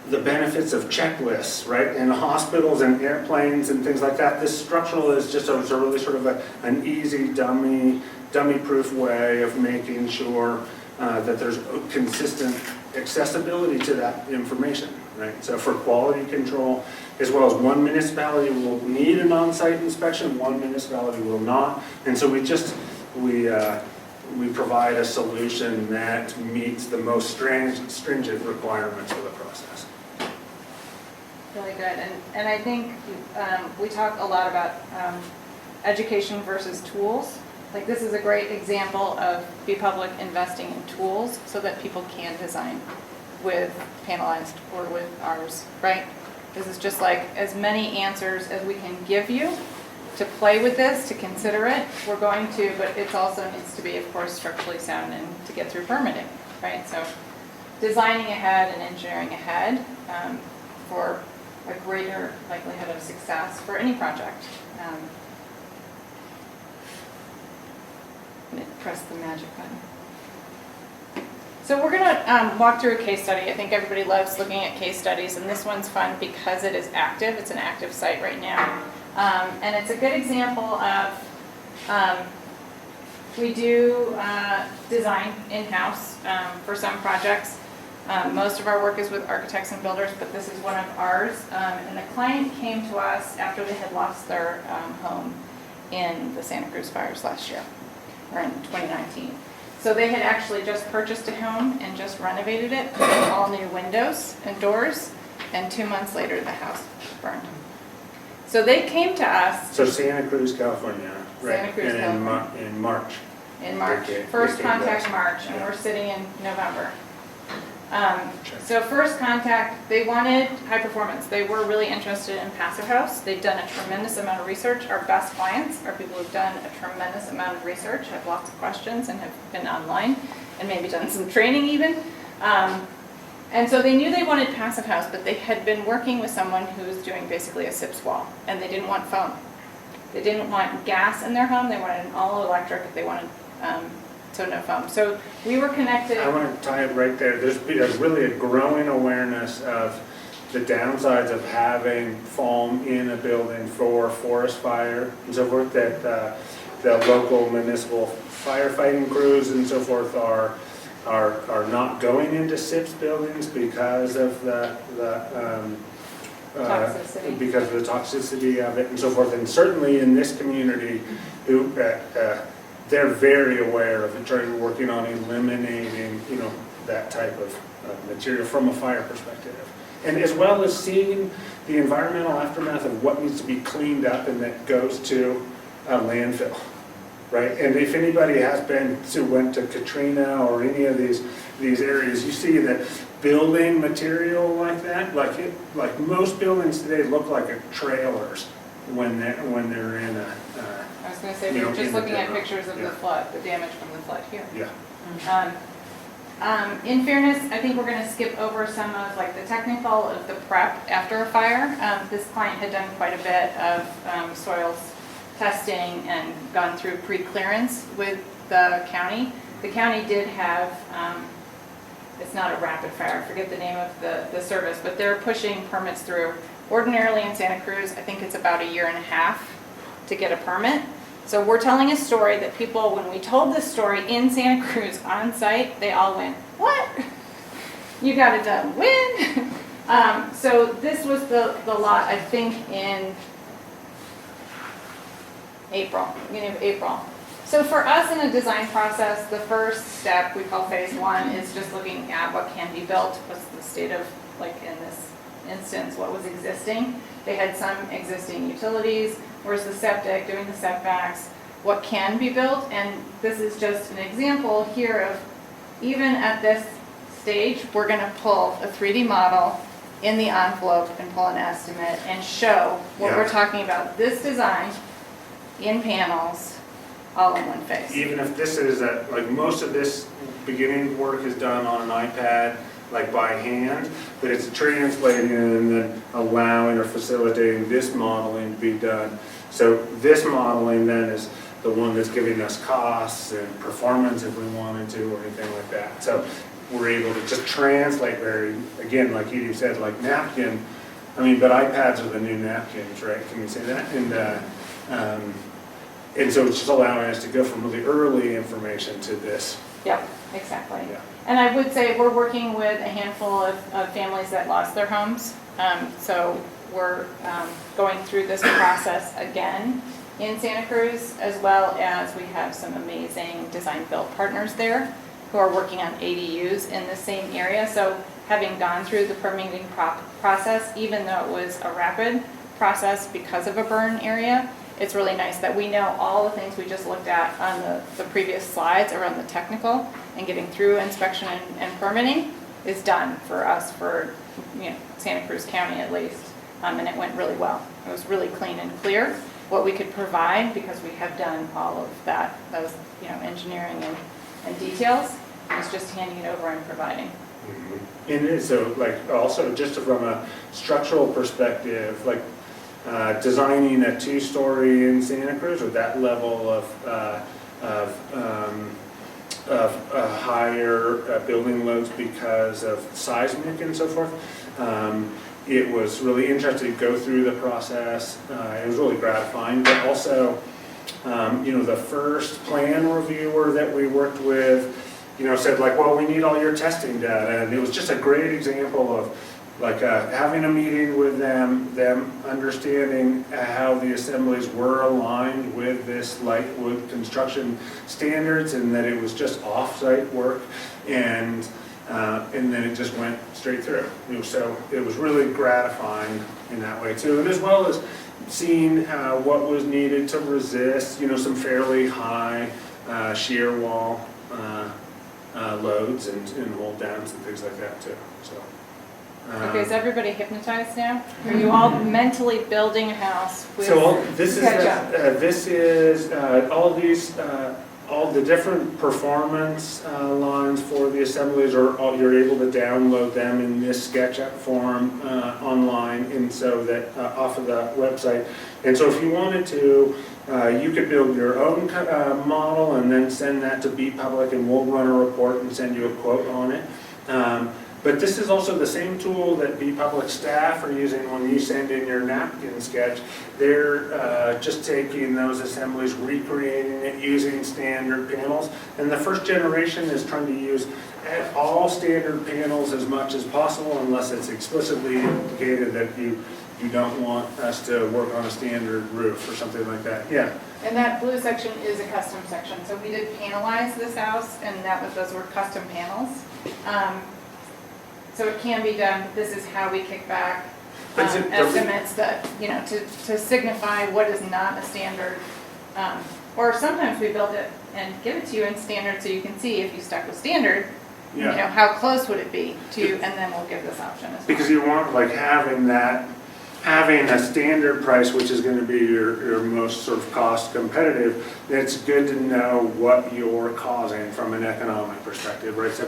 Speaker 2: the benefits of checklists, right, in hospitals and airplanes and things like that, this structural is just a really sort of an easy dummy-proof way of making sure that there's consistent accessibility to that information, right? So for quality control, as well as one municipality will need an on-site inspection, one municipality will not, and so we provide a solution that meets the most stringent requirements of the process.
Speaker 1: Really good, and I think we talk a lot about education versus tools. Like this is a great example of BPublic investing in tools so that people can design with panelized or with ours, right? This is just like as many answers as we can give you to play with this, to consider it, we're going to, but it also needs to be, of course, structurally sound and to get through permitting, right? So designing ahead and engineering ahead for a greater likelihood of success for any project. Press the magic button. So we're going to walk through a case study. I think everybody loves looking at case studies, and this one's fun because it is active. It's an active site right now. And it's a good example of, we do design in-house for some projects. Most of our work is with architects and builders, but this is one of ours. And the client came to us after they had lost their home in the Santa Cruz fires last year, or in 2019. So they had actually just purchased a home and just renovated it, with all new windows and doors, and 2 months later the house burned. So they came to us.
Speaker 2: So Santa Cruz, California, right?
Speaker 1: Santa Cruz,
Speaker 2: and
Speaker 1: California.
Speaker 2: in March.
Speaker 1: In March.
Speaker 2: They
Speaker 1: First
Speaker 2: came
Speaker 1: contact
Speaker 2: to us.
Speaker 1: March, and
Speaker 2: Yeah.
Speaker 1: we're sitting in November.
Speaker 2: Sure.
Speaker 1: So first contact, they wanted high performance. They were really interested in passive house. They've done a tremendous amount of research. Our best clients are people who've done a tremendous amount of research, have lots of questions, and have been online, and maybe done some training even. And so they knew they wanted passive house, but they had been working with someone who was doing basically a SIPS wall, and they didn't want foam. They didn't want gas in their home. They wanted an all electric. They wanted so no foam. So we were connected.
Speaker 2: I want to tie it right there. There's really a growing awareness of the downsides of having foam in a building for forest fire and so forth, that the local municipal firefighting crews and so forth are not going into SIPS buildings because of the
Speaker 1: Toxicity.
Speaker 2: Because of the toxicity of it and so forth. And certainly in this community, who they're very aware of it, working on eliminating, that type of material from a fire perspective. And as well as seeing the environmental aftermath of what needs to be cleaned up and that goes to a landfill, right? And if anybody went to Katrina or any of these areas, you see that building material like that, like most buildings today look like trailers when they're in a
Speaker 1: I was going to say, we were just looking at pictures of the flood, the damage from the flood here.
Speaker 2: Yeah.
Speaker 1: In fairness, I think we're going to skip over some of the technical of the prep after a fire. This client had done quite a bit of soils testing and gone through pre-clearance with the county. The county did have, it's not a rapid fire, I forget the name of the service, but they're pushing permits through. Ordinarily in Santa Cruz, I think it's about 1.5 years to get a permit. So we're telling a story that people, when we told this story in Santa Cruz on site, they all went, "What? You got it done when?" So this was the lot, I think, in April, beginning of April. So for us in the design process, the first step we call phase one is just looking at what can be built, what's the state of, like in this instance, what was existing. They had some existing utilities, where's the septic, doing the setbacks, what can be built, and this is just an example here of, even at this stage, we're gonna pull a 3D model in the envelope and pull an estimate and show what we're talking about. This design in panels, all in one phase.
Speaker 2: Even if this is, like most of this beginning work is done on an iPad, like by hand, but it's translating and then allowing or facilitating this modeling to be done. So this modeling then is the one that's giving us costs and performance if we wanted to or anything like that. So we're able to just translate very, again, like Edie said, like napkin, I mean, but iPads are the new napkins, right? Can we say that? And so it's just allowing us to go from really early information to this.
Speaker 1: Yep, exactly.
Speaker 2: Yeah.
Speaker 1: And I would say we're working with a handful of families that lost their homes. So we're going through this process again in Santa Cruz, as well as we have some amazing design-build partners there who are working on ADUs in the same area. So having gone through the permitting process, even though it was a rapid process because of a burn area, it's really nice that we know all the things we just looked at on the previous slides around the technical, and getting through inspection and permitting is done for us, for Santa Cruz County at least, and it went really well. It was really clean and clear what we could provide because we have done all of that, those engineering and details. It's just handing it over and providing.
Speaker 2: Mm-hmm. And so, like, also just from a structural perspective, like designing a 2-story in Santa Cruz with that level of higher building loads because of seismic and so forth. It was really interesting to go through the process. It was really gratifying, but also, the first plan reviewer that we worked with, said like, well, we need all your testing data. And it was just a great example of like having a meeting with them understanding how the assemblies were aligned with this light wood construction standards, and that it was just off-site work, and then it just went straight through. So it was really gratifying in that way too, and as well as seeing what was needed to resist, some fairly high shear wall loads and hold downs and things like that too. So.
Speaker 1: Okay, is everybody hypnotized now? Are you all mentally building a house with
Speaker 2: this is all the different performance lines for the assemblies, you're able to download them in this SketchUp form online, and so that off of the website. And so if you wanted to, you could build your own model and then send that to BPublic, and we'll run a report and send you a quote on it. But this is also the same tool that BPublic staff are using when you send in your napkin sketch. They're just taking those assemblies, recreating it using standard panels. And the first generation is trying to use all standard panels as much as possible, unless it's explicitly indicated that you don't want us to work on a standard roof or something like that. Yeah.
Speaker 1: And that blue section is a custom section. So we did panelize this house, and those were custom panels. So it can be done. This is how we kick back estimates that, to signify what is not a standard. Or sometimes we build it and give it to you in standard, so you can see if you stuck with standard, how close would it be to, and then we'll give this option as well.
Speaker 2: Because you want like having a standard price, which is going to be your most sort of cost competitive. It's good to know what you're causing from an economic perspective, right?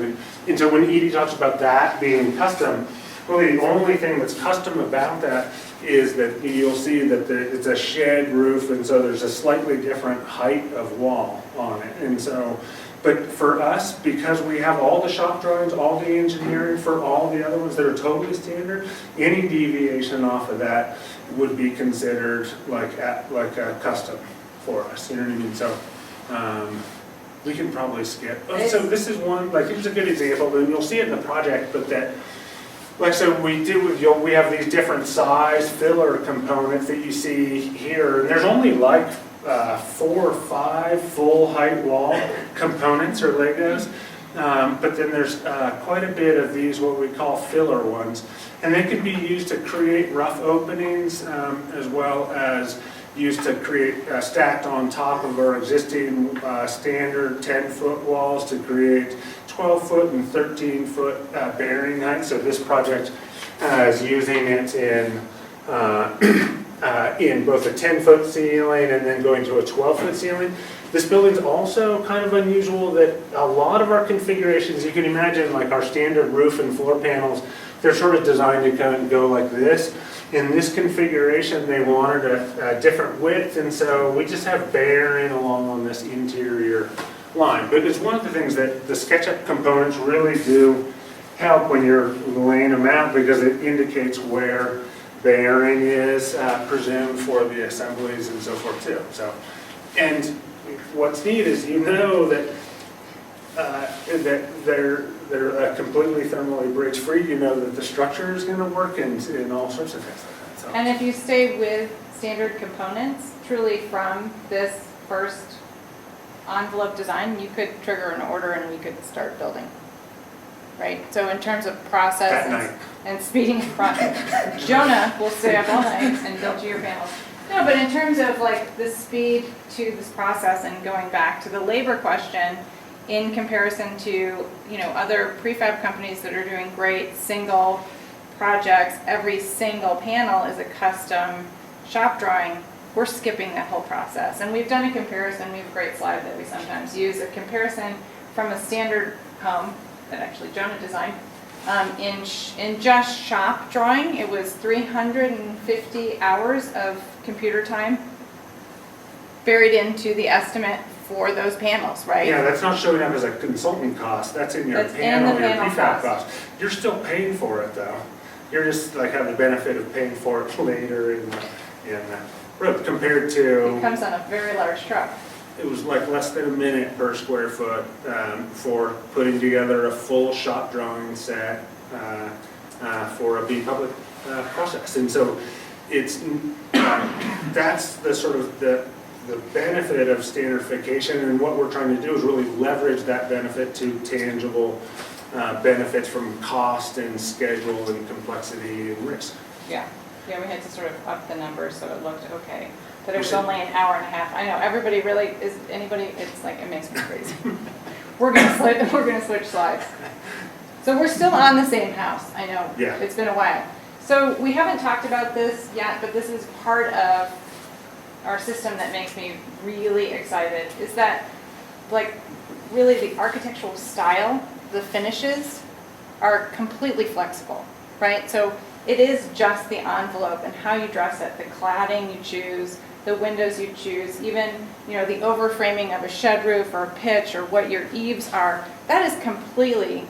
Speaker 2: And so when Edie talks about that being custom, really the only thing that's custom about that is that you'll see that it's a shed roof, and so there's a slightly different height of wall on it. And so, but for us, because we have all the shop drawings, all the engineering for all the other ones that are totally standard, any deviation off of that would be considered like a custom for us, you know what I mean? So, we can probably skip. Oh, so this is one, like, here's a good example, and you'll see it in the project, but that, like, so we have these different size filler components that you see here, and there's only like 4 or 5 full height wall components or Legos, but then there's quite a bit of these, what we call filler ones, and they can be used to create rough openings as well as used to create stacked on top of our existing standard 10-foot walls to create 12-foot and 13-foot bearing height. So this project is using it in both a 10-foot ceiling and then going to a 12-foot ceiling. This building's also kind of unusual that a lot of our configurations, you can imagine like our standard roof and floor panels, they're sort of designed to kind of go like this. In this configuration, they wanted a different width, and so we just have bearing along on this interior line. But it's one of the things that the SketchUp components really do help when you're laying them out, because it indicates where bearing is presumed for the assemblies and so forth too. So, and what's neat is you know that that they're completely thermally bridge free. You know that the structure is going to work and all sorts of things like that. So.
Speaker 1: And if you stay with standard components, truly from this first envelope design, you could trigger an order and we could start building. Right? So in terms of process and speeding the process, Jonah will stay up all night and build you your panels. No, but in terms of like the speed to this process and going back to the labor question, in comparison to, you know, other prefab companies that are doing great single projects, every single panel is a custom shop drawing, we're skipping that whole process. And we've done a comparison, we have a great slide that we sometimes use, a comparison from a standard home that actually Jonah designed. In just shop drawing, it was 350 hours of computer time buried into the estimate for those panels, right?
Speaker 2: Yeah, that's not showing up as a consultant cost. That's in your panel, your prefab cost. You're still paying for it though. You're just like have the benefit of paying for it later in the road compared to.
Speaker 1: It comes on a very large truck.
Speaker 2: It was like less than a minute per square foot for putting together a full shop drawing set for a BPublic process. And so it's that's the sort of the benefit of standardification, and what we're trying to do is really leverage that benefit to tangible benefits from cost and schedule and complexity and risk.
Speaker 1: Yeah, we had to sort of up the numbers so it looked okay. But it was only an hour and a half. I know, everybody really, it's like, it makes me crazy. We're gonna switch slides. So we're still on the same house, I know.
Speaker 2: Yeah.
Speaker 1: It's been a while. So we haven't talked about this yet, but this is part of our system that makes me really excited, is that like really the architectural style, the finishes are completely flexible, right? So it is just the envelope and how you dress it, the cladding you choose, the windows you choose, even, you know, the overframing of a shed roof or a pitch or what your eaves are, that is completely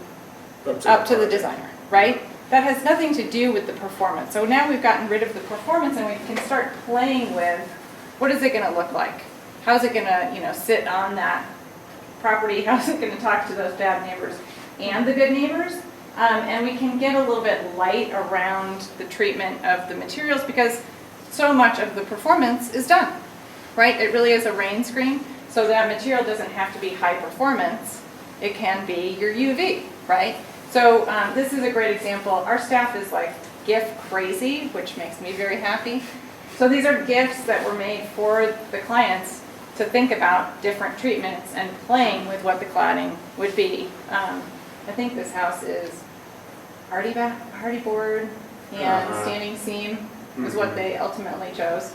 Speaker 1: up to the designer, right? That has nothing to do with the performance. So now we've gotten rid of the performance and we can start playing with what is it going to look like? How's it going to, you know, sit on that property? How's it going to talk to those bad neighbors and the good neighbors? And we can get a little bit light around the treatment of the materials because so much of the performance is done, right? It really is a rain screen, so that material doesn't have to be high performance. It can be your UV, right? So this is a great example. Our staff is like GIF crazy, which makes me very happy. So these are GIFs that were made for the clients to think about different treatments and playing with what the cladding would be. I think this house is hardy board and standing seam is what they ultimately chose.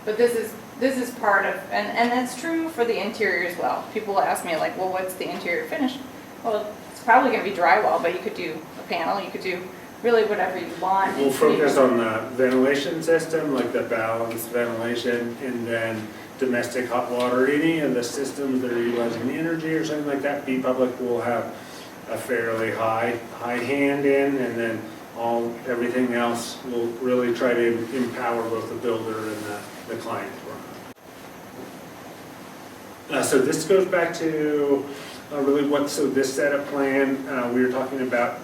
Speaker 1: But this is part of, and that's true for the interior as well. People will ask me like, well, what's the interior finish? Well, it's probably going to be drywall, but you could do a panel, you could do really whatever you want.
Speaker 2: We'll focus on the ventilation system, like the balanced ventilation, and then domestic hot water. Any of the systems that are utilizing the energy or something like that, BPublic will have a fairly high hand in, and then everything else will really try to empower both the builder and the client. So this goes back to really so this setup plan, we were talking about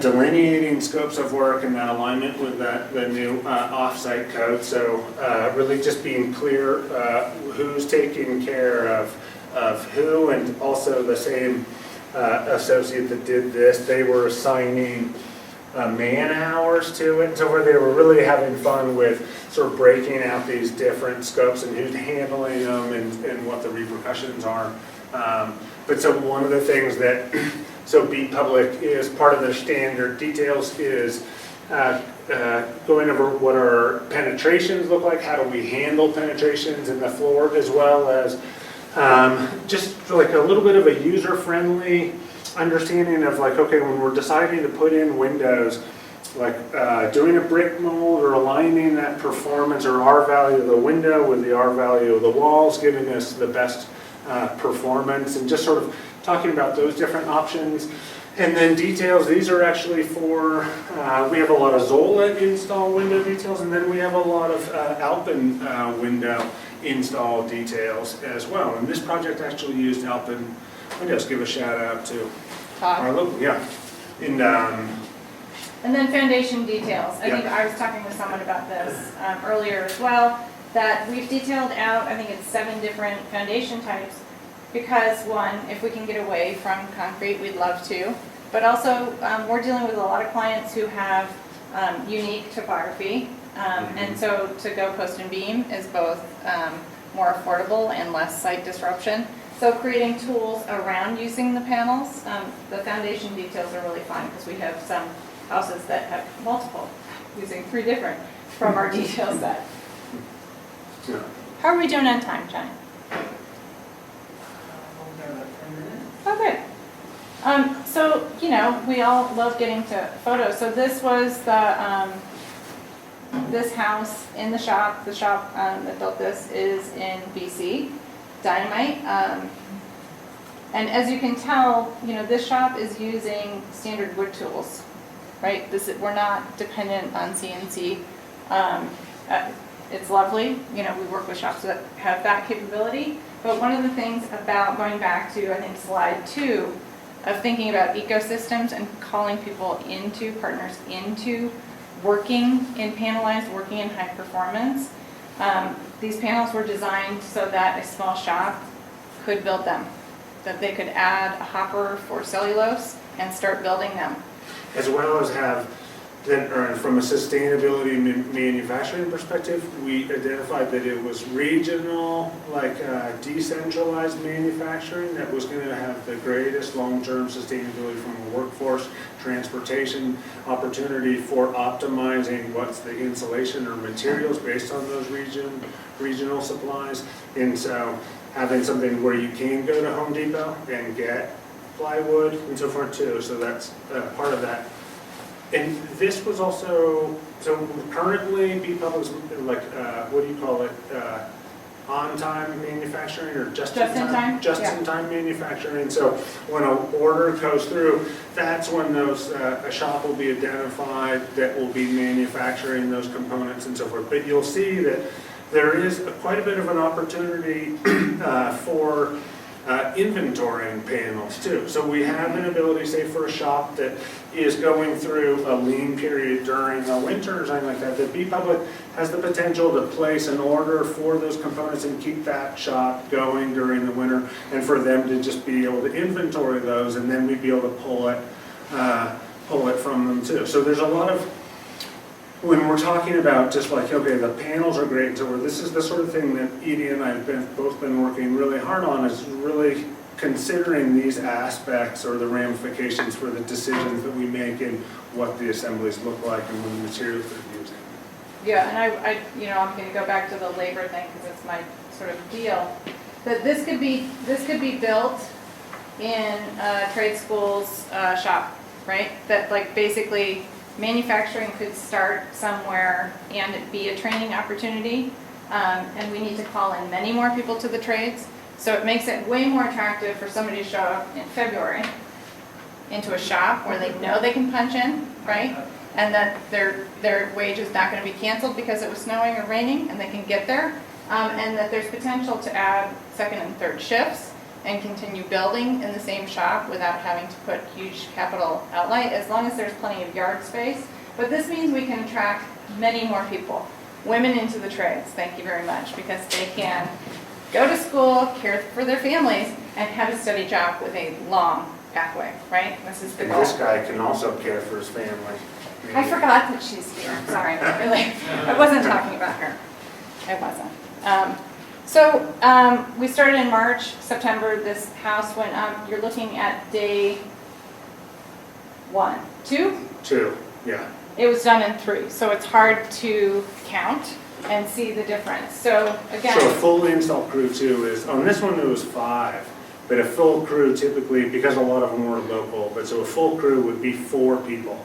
Speaker 2: delineating scopes of work and that alignment with the new off-site code. So really just being clear who's taking care of who, and also the same associate that did this, they were assigning man hours to it, so where they were really having fun with sort of breaking out these different scopes and who's handling them and what the repercussions are. But so one of the things that, so BPublic is part of their standard details is going over what our penetrations look like, how do we handle penetrations in the floor, as well as just like a little bit of a user-friendly understanding of like, okay, when we're deciding to put in windows, like doing a brick mold or aligning that performance or R value of the window with the R value of the walls, giving us the best performance, and just sort of talking about those different options. And then details, these are actually for, we have a lot of Zola install window details, and then we have a lot of Alpen window install details as well. And this project actually used Alpen windows. Give a shout out to our local,
Speaker 1: And then foundation details. I think I was talking with someone about this earlier as well, that we've detailed out, I think it's 7 different foundation types, because one, if we can get away from concrete, we'd love to. But also, we're dealing with a lot of clients who have unique topography, and so to go post and beam is both more affordable and less site disruption. So creating tools around using the panels, the foundation details are really fun because we have some houses that have multiple, using 3 different from our detail set. How are we doing on time, Johnny? Oh, good. So, you know, we all love getting to photos. So this was the, this house in the shop that built this is in BC, Dynamite. And as you can tell, you know, this shop is using standard wood tools, right? We're not dependent on CNC. It's lovely, you know, we work with shops that have that capability. But one of the things about going back to, I think, slide 2, of thinking about ecosystems and calling people into, partners into, working in panelized, working in high performance. These panels were designed so that a small shop could build them, that they could add a hopper for cellulose and start building them.
Speaker 2: As well as have, then from a sustainability manufacturing perspective, we identified that it was regional, like decentralized manufacturing that was going to have the greatest long-term sustainability from a workforce, transportation opportunity for optimizing what's the insulation or materials based on those regional supplies. And so having something where you can go to Home Depot and get plywood and so forth too. So that's part of that. And this was also, so currently BPublic's like, what do you call it? On-time manufacturing or just-in-time? Just-in-time manufacturing. So when an order goes through, that's when those, a shop will be identified that will be manufacturing those components and so forth. But you'll see that there is quite a bit of an opportunity for inventorying panels too. So we have an ability, say for a shop that is going through a lean period during the winter or something like that, that BPublic has the potential to place an order for those components and keep that shop going during the winter, and for them to just be able to inventory those, and then we'd be able to pull it from them too. So there's a lot of, when we're talking about just like, okay, the panels are great, so this is the sort of thing that Edie and I have both been working really hard on, is really considering these aspects or the ramifications for the decisions that we make and what the assemblies look like and what the materials they're using.
Speaker 1: Yeah, and I you know, I'm going to go back to the labor thing because it's my sort of deal. That this could be built in a trade school's shop, right? That like basically manufacturing could start somewhere and it be a training opportunity, and we need to call in many more people to the trades. So it makes it way more attractive for somebody to show up in February into a shop where they know they can punch in, right? And that their wage is not going to be canceled because it was snowing or raining, and they can get there. And that there's potential to add second and third shifts and continue building in the same shop without having to put huge capital outlay, as long as there's plenty of yard space. But this means we can attract many more people, women into the trades, thank you very much, because they can go to school, care for their families, and have a steady job with a long pathway, right? This is the
Speaker 2: And
Speaker 1: goal.
Speaker 2: this guy can also care for his family.
Speaker 1: I forgot that she's here, sorry, really. I wasn't talking about her. I wasn't. We started in March, September, this house went up. You're looking at day 1, 2?
Speaker 2: 2, yeah.
Speaker 1: It was done in 3, so it's hard to count and see the difference. So again.
Speaker 2: So a full install crew too is, on this one it was 5, but a full crew typically, because a lot of them were local, but so a full crew would be 4 people.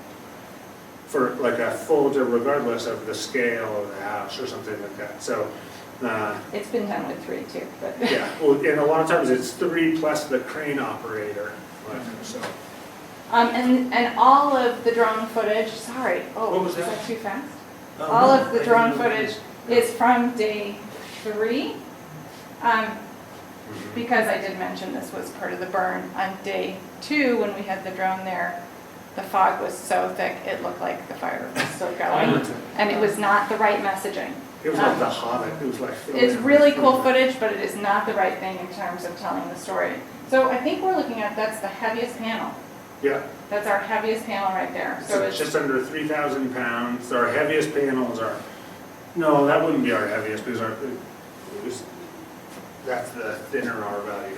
Speaker 2: For like a full, regardless of the scale of the house or something like that. So,
Speaker 1: it's been done with 3 too, but.
Speaker 2: yeah, well, and a lot of times it's 3 plus the crane operator, like, so.
Speaker 1: And all of the drone footage, sorry,
Speaker 2: What was
Speaker 1: is
Speaker 2: that?
Speaker 1: that too fast?
Speaker 2: Oh,
Speaker 1: All
Speaker 2: no,
Speaker 1: of the
Speaker 2: I
Speaker 1: drone
Speaker 2: didn't know.
Speaker 1: footage is from day 3. Because I did mention this was part of the burn. On day 2, when we had the drone there, the fog was so thick, it looked like the fire was still going. And it was not the right messaging.
Speaker 2: It was like The Hobbit, it was like.
Speaker 1: It's really cool footage, but it is not the right thing in terms of telling the story. So I think we're looking at, that's the heaviest panel.
Speaker 2: Yeah,
Speaker 1: That's our heaviest panel right there.
Speaker 2: so it's just under 3,000 pounds. Our heaviest panels are, no, that wouldn't be our heaviest because that's the thinner R value.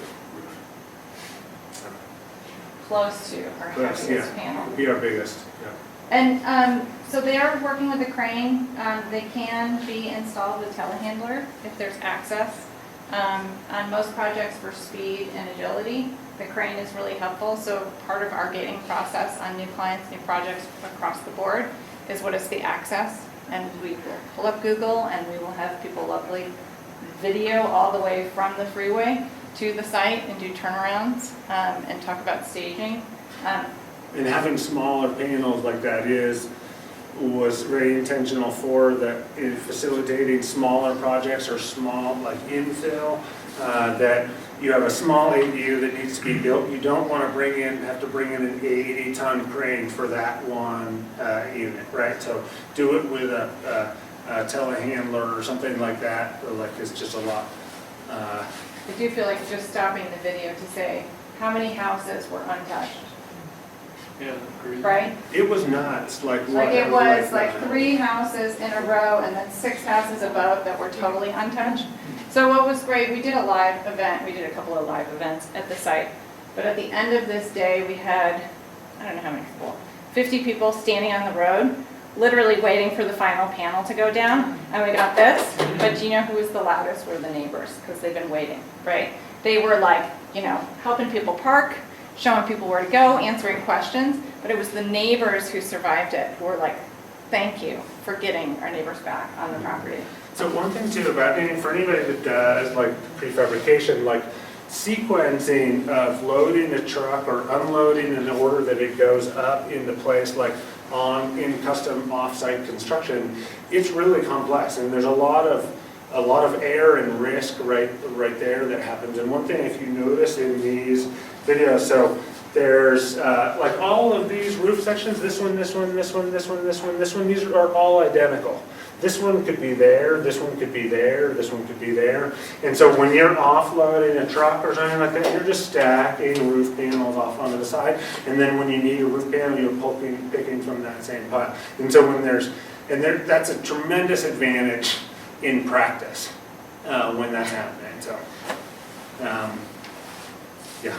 Speaker 1: close to our
Speaker 2: Close,
Speaker 1: heaviest
Speaker 2: yeah.
Speaker 1: panel.
Speaker 2: Would be our biggest, yeah.
Speaker 1: And so they are working with the crane. They can be installed with telehandler if there's access. On most projects for speed and agility, the crane is really helpful. So part of our gating process on new clients, new projects across the board is what is the access. And we will pull up Google and we will have people lovely video all the way from the freeway to the site and do turnarounds and talk about staging.
Speaker 2: And having smaller panels like that was very intentional for in facilitating smaller projects or small, like infill, that you have a small ADU that needs to be built. You don't want to have to bring in an 80-ton crane for that one unit, right? So do it with a telehandler or something like that, or like it's just a lot.
Speaker 1: I do feel like just stopping the video to say how many houses were untouched,
Speaker 3: Yeah, agreed.
Speaker 1: right?
Speaker 2: It was nuts, like what?
Speaker 1: Like it was like 3 houses in a row and then 6 houses above that were totally untouched. So what was great, we did a live event, we did a couple of live events at the site, but at the end of this day we had, I don't know how many people, 50 people standing on the road, literally waiting for the final panel to go down, and we got this, but do you know who was the loudest? Were the neighbors, because they've been waiting, right? They were like, helping people park, showing people where to go, answering questions, but it was the neighbors who survived it, who were like, thank you for getting our neighbors back on the property.
Speaker 2: So one thing too about, and for anybody that does like prefabrication, like sequencing of loading a truck or unloading in the order that it goes up into place, like in custom off-site construction, it's really complex, and there's a lot of error and risk right there that happens. And one thing, if you notice in these videos, so there's like all of these roof sections, this one, these are all identical. This one could be there, this one could be there, this one could be there. And so when you're offloading a truck or something like that, you're just stacking roof panels off onto the side. And then when you need a roof panel, you're picking from that same pile. And so that's a tremendous advantage in practice when that's happening. So, yeah.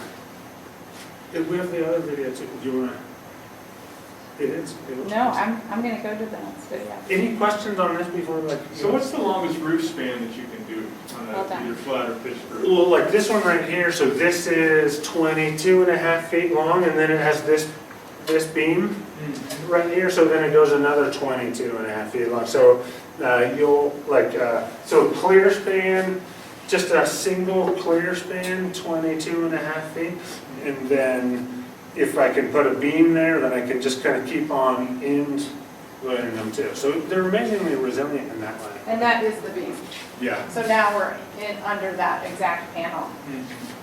Speaker 2: We have the other video too. Do you want to? It is.
Speaker 1: No, I'm going to go to the next video.
Speaker 2: Any questions on this before, like?
Speaker 3: So what's the longest roof span that you can do on
Speaker 1: Well
Speaker 3: a
Speaker 1: done.
Speaker 3: either flat or pitched roof?
Speaker 2: Well, like this one right here, so this is 22.5 feet long, and then it has this beam right here, so then it goes another 22.5 feet long. So so clear span, just a single clear span, 22.5 feet, and then if I can put a beam there, then I can just kind of keep on insulating them too. So they're amazingly resilient in that way.
Speaker 1: And that is the beam.
Speaker 2: Yeah.
Speaker 1: So now we're under that exact panel.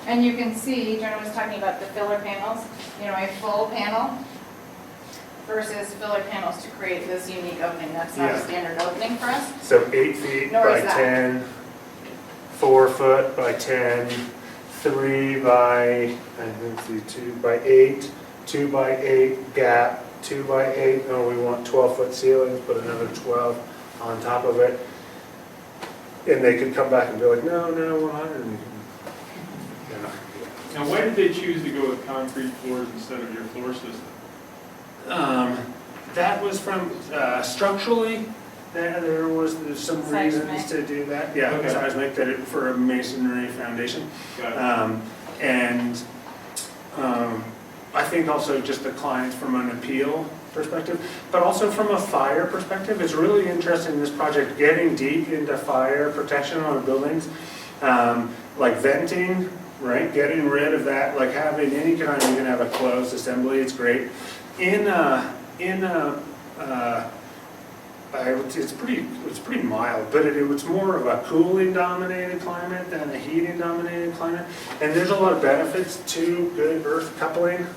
Speaker 1: And you can see, Jonah was talking about the filler panels, you know, a full panel versus filler panels to create this unique opening. That's not a standard opening for us.
Speaker 2: So 8 feet
Speaker 1: Nor
Speaker 2: by
Speaker 1: is that.
Speaker 2: 10, 4 foot by 10, 3 by, let's see, 2 by 8, 2 by 8 gap, 2 by 8. Oh, we want 12-foot ceilings, put another 12 on top of it. And they could come back and be like, no, 100. Yeah.
Speaker 3: Now, why did they choose to go with concrete floors instead of your floor system?
Speaker 2: That was from structurally, there was some
Speaker 1: Seismic.
Speaker 2: reasons to do that. Yeah,
Speaker 3: Okay.
Speaker 2: seismic, that it for a masonry foundation.
Speaker 3: Got it.
Speaker 2: And I think also just the clients from an appeal perspective, but also from a fire perspective. It's really interesting, this project, getting deep into fire protection on buildings, like venting, right? Getting rid of that, like having any kind, you can have a closed assembly, it's great. It's pretty mild, but it's more of a cooling dominated climate than a heating dominated climate. And there's a lot of benefits to good earth coupling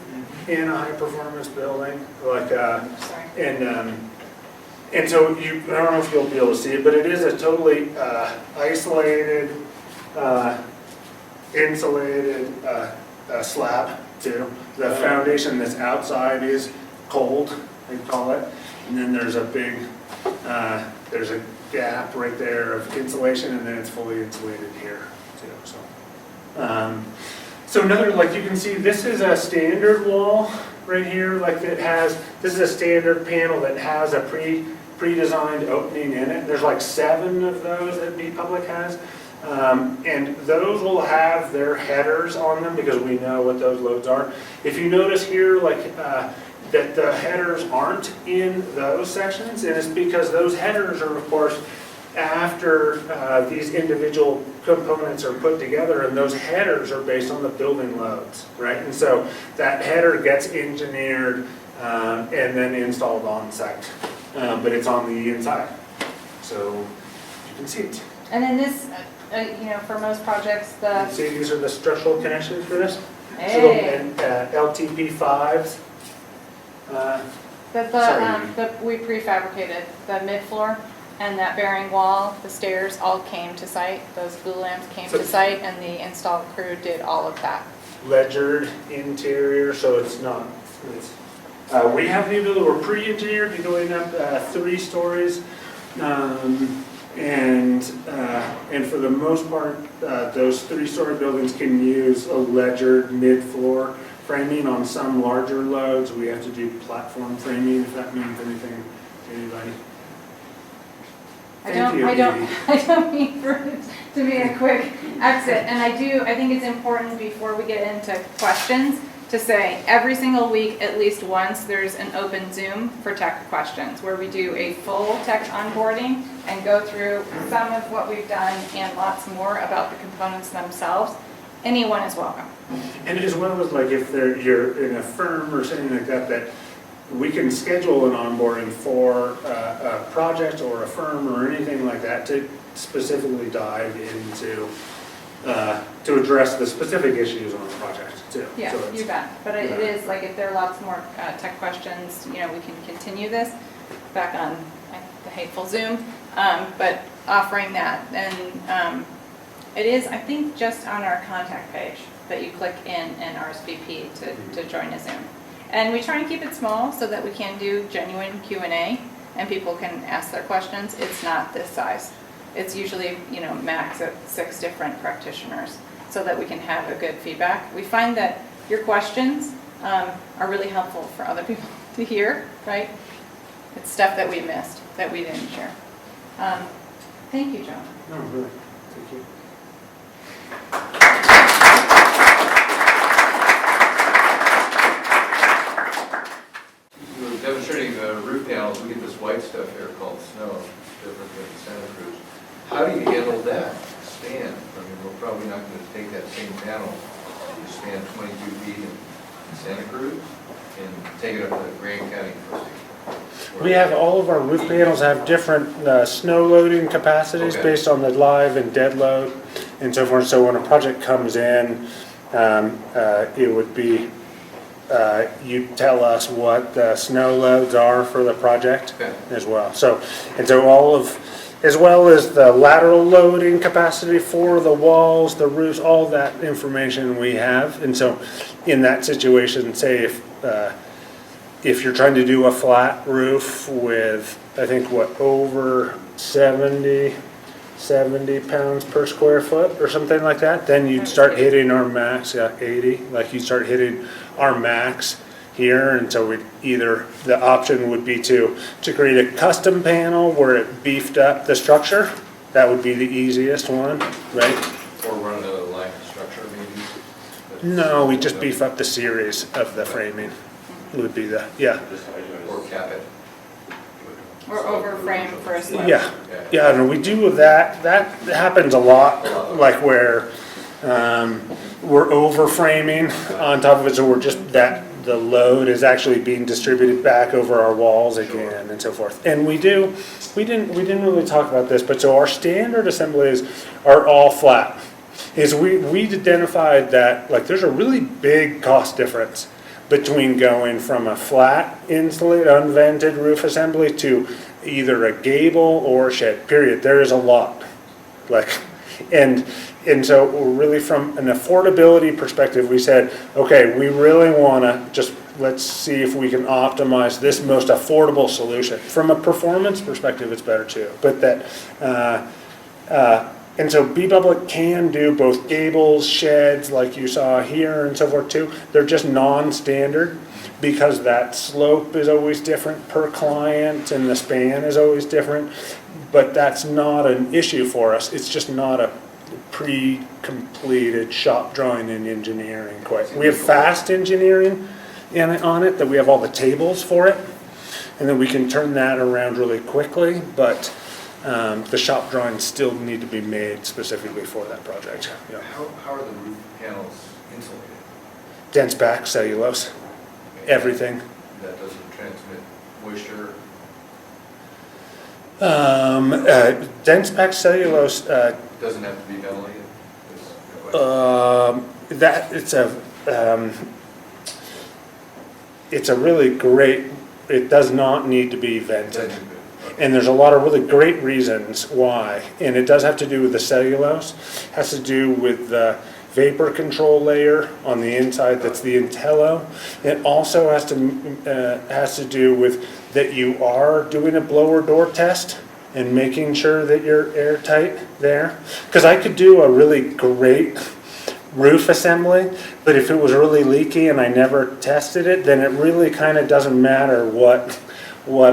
Speaker 2: in a high performance building, like
Speaker 1: Sorry.
Speaker 2: and so I don't know if you'll be able to see it, but it is a totally isolated, insulated slab too. The foundation that's outside is cold, they call it, and then there's a big, there's a gap right there of insulation, and then it's fully insulated here too. So another, like you can see, this is a standard wall right here, like this is a standard panel that has a pre-designed opening in it. There's like 7 of those that BPublic has. And those will have their headers on them because we know what those loads are. If you notice here, like that the headers aren't in those sections, and it's because those headers are, of course, after these individual components are put together, and those headers are based on the building loads, right? And so that header gets engineered and then installed on site, but it's on the inside, so you can see it.
Speaker 1: And then this, you know, for most projects, the,
Speaker 2: See, these are the structural connections for this.
Speaker 1: hey,
Speaker 2: And LTP5s.
Speaker 1: we prefabricated the mid-floor and that bearing wall, the stairs all came to site. Those glue lamps came to site, and the install crew did all of that.
Speaker 2: Ledgered interior, so it's not. We have the ability, we're pre-engineered, going up 3 stories. And for the most part, those 3-story buildings can use a ledgered mid-floor framing. On some larger loads, we have to do platform framing, if that means anything to anybody.
Speaker 1: I don't mean for it to be a quick exit, and I think it's important before we get into questions to say every single week, at least once, there's an open Zoom for tech questions where we do a full tech onboarding and go through some of what we've done and lots more about the components themselves. Anyone is welcome.
Speaker 2: And as well as like if you're in a firm or something like that, that we can schedule an onboarding for a project or a firm or anything like that to specifically dive into, to address the specific issues on the project too.
Speaker 1: Yeah,
Speaker 2: So
Speaker 1: you bet. But it is like if there are lots more tech questions, you know, we can continue this back on the hateful Zoom, but offering that. And it is, I think, just on our contact page that you click in and RSVP to join a Zoom. And we try and keep it small so that we can do genuine Q&A and people can ask their questions. It's not this size. It's usually, you know, max at 6 different practitioners so that we can have a good feedback. We find that your questions are really helpful for other people to hear, right? It's stuff that we missed, that we didn't share. Thank you, John.
Speaker 2: No, really, thank you.
Speaker 4: We were demonstrating the roof panels. We get this white stuff here called snow, different than Santa Cruz. How do you handle that span? I mean, we're probably not going to take that same panel, you span 22 feet and Santa Cruz and take it up to Grand County first?
Speaker 5: We have, all of our roof panels have different snow loading capacities
Speaker 4: Okay.
Speaker 5: based on the live and dead load and so forth. So when a project comes in, it would be, you tell us what the snow loads are for the project
Speaker 4: Okay.
Speaker 5: as well. So, and so all of, as well as the lateral loading capacity for the walls, the roofs, all that information we have. And so in that situation, say if you're trying to do a flat roof with, I think, what, over 70 pounds per square foot or something like that, then you'd start hitting our max, 80, like you start hitting our max here. And so we'd either, the option would be to create a custom panel where it beefed up the structure. That would be the easiest one, right?
Speaker 4: Or run another line of structure maybe?
Speaker 5: No, we just beef up the series of the framing would be the, yeah.
Speaker 4: Or cap it?
Speaker 1: Or overframe for a slope.
Speaker 5: Yeah, yeah, no, we do that. That happens a lot, like where we're over framing on top of it, so we're just, that the load is actually being distributed back over our walls again and so forth. And we didn't really talk about this, but so our standard assemblies are all flat. Is we identified that, like, there's a really big cost difference between going from a flat insulated unvented roof assembly to either a gable or a shed, period. There is a lot, like, and so really from an affordability perspective, we said, okay, we really want to just, let's see if we can optimize this most affordable solution. From a performance perspective, it's better too, but that, and so BPublic can do both gables, sheds, like you saw here and so forth too. They're just non-standard because that slope is always different per client and the span is always different. But that's not an issue for us. It's just not a pre-completed shop drawing and engineering quite. We have fast engineering on it, that we have all the tables for it. And then we can turn that around really quickly, but the shop drawings still need to be made specifically for that project. Yeah.
Speaker 4: How are the roof panels insulated?
Speaker 5: Dense back cellulose, everything.
Speaker 4: That doesn't transmit moisture?
Speaker 5: Dense pack cellulose,
Speaker 4: Doesn't have to be ventilated? Is the question.
Speaker 5: that it's a really great, it does not need to be vented. And there's a lot of really great reasons why. And it does have to do with the cellulose, has to do with the vapor control layer on the inside, that's the intello. It also has to do with that you are doing a blower door test and making sure that you're airtight there. Because I could do a really great roof assembly, but if it was really leaky and I never tested it, then it really kind of doesn't matter what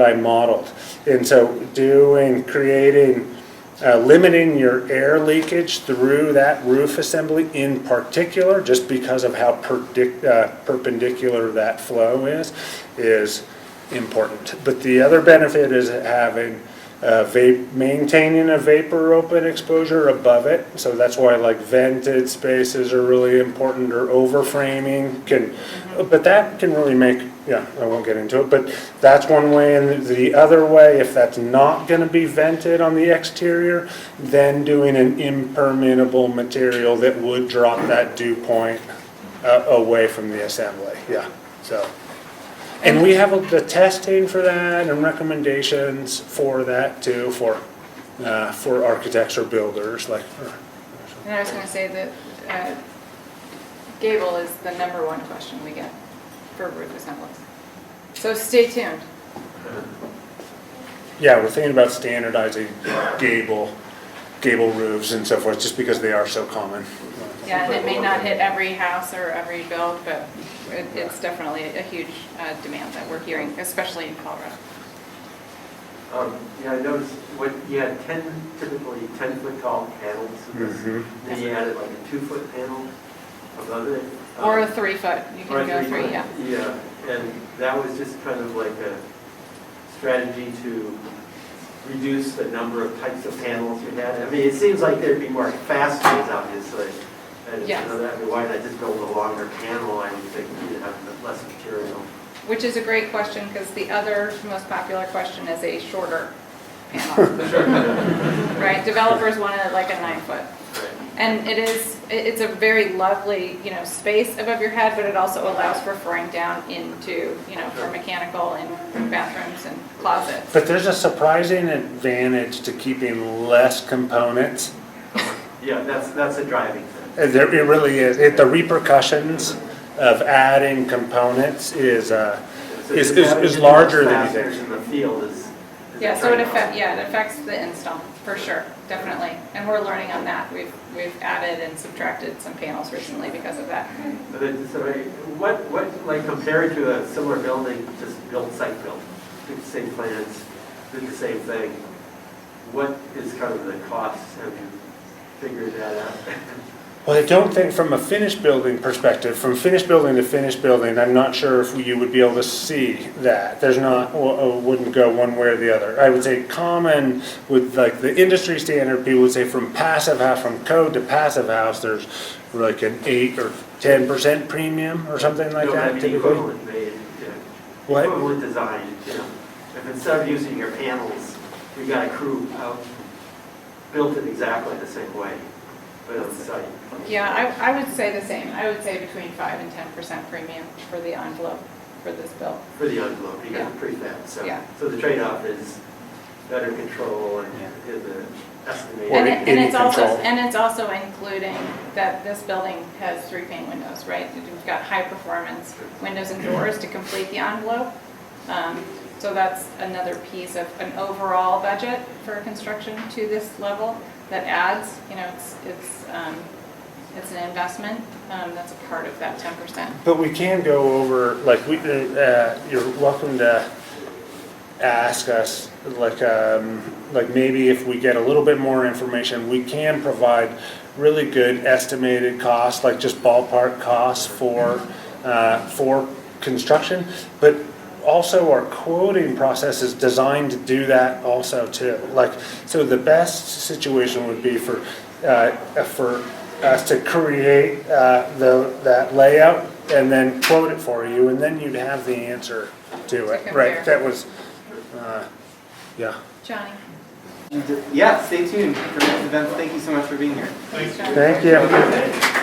Speaker 5: I modeled. And so limiting your air leakage through that roof assembly in particular, just because of how perpendicular that flow is important. But the other benefit is having maintaining a vapor open exposure above it. So that's why like vented spaces are really important, or overframing but that can really make, I won't get into it, but that's one way. And the other way, if that's not going to be vented on the exterior, then doing an impermeable material that would drop that dew point away from the assembly. Yeah, so. And we have the testing for that and recommendations for that too, for architects or builders. And
Speaker 1: I was going to say that gable is the #1 question we get for roof assemblies. So stay tuned.
Speaker 5: Yeah, we're thinking about standardizing gable roofs and so forth, just because they are so common.
Speaker 1: Yeah, and it may not hit every house or every build, but it's definitely a huge demand that we're hearing, especially in Colorado.
Speaker 6: Yeah, I noticed you had typically 10-foot tall panels. Then you added like a 2-foot panel above it.
Speaker 1: Or a 3-foot, you can go 3, yeah.
Speaker 6: Yeah, and that was just kind of like a strategy to reduce the number of types of panels you had. I mean, it seems like there'd be more fasteners, obviously, And it's,
Speaker 1: Yes.
Speaker 6: you know, that, why not just build a longer panel? I would think you'd have less material.
Speaker 1: Which is a great question, because the other most popular question is a shorter panel, right? Developers want it like a 9-foot.
Speaker 6: Right.
Speaker 1: And it's a very lovely, you know, space above your head, but it also allows for furring down into, you know, for mechanical and bathrooms and closets.
Speaker 5: But there's a surprising advantage to keeping less components.
Speaker 6: Yeah, that's a driving thing.
Speaker 5: It really is. The repercussions of adding components is larger than you think.
Speaker 6: In the field is
Speaker 1: Yeah,
Speaker 6: a
Speaker 1: so it
Speaker 6: trade-off.
Speaker 1: affects the install, for sure, definitely. And we're learning on that. We've added and subtracted some panels recently because of that.
Speaker 6: So what, like compared to a similar building, just built, site built, did the same plans, did the same thing, what is kind of the cost? Have you figured that out?
Speaker 5: Well, I don't think from a finished building perspective, from finished building to finished building, I'm not sure if you would be able to see that. There's not, wouldn't go one way or the other. I would say common with like the industry standard, people would say from passive house, from code to passive house, there's like an 8 or 10% premium or something like
Speaker 6: No,
Speaker 5: that
Speaker 6: I mean
Speaker 5: typically.
Speaker 6: equivalent made, yeah.
Speaker 5: What?
Speaker 6: Equivalent design, you know. If instead of using your panels, you got a crew out, built it exactly the same way, but on site.
Speaker 1: Yeah, I would say the same. I would say between 5 and 10% premium for the envelope for this build.
Speaker 6: For the envelope, you got
Speaker 1: Yeah.
Speaker 6: the prefab, so.
Speaker 1: Yeah.
Speaker 6: So the trade-off is better control and the estimated.
Speaker 5: Or
Speaker 1: And
Speaker 5: any
Speaker 1: it's also,
Speaker 5: control.
Speaker 1: and it's also including that this building has 3 pane windows, right? We've got high performance windows and doors to complete the envelope. So that's another piece of an overall budget for construction to this level that adds, you know, it's an investment, that's a part of that 10%.
Speaker 5: But we can go over, like, you're welcome to ask us, like maybe if we get a little bit more information, we can provide really good estimated costs, like just ballpark costs for construction. But also our quoting process is designed to do that also too. Like, so the best situation would be for us to create that layout and then quote it for you, and then you'd have the answer to it.
Speaker 1: compare.
Speaker 5: Right, that was, yeah.
Speaker 1: Johnny?
Speaker 7: Yeah, stay tuned for next events. Thank you so much for being here.
Speaker 1: Thanks, Johnny.
Speaker 5: Thank you.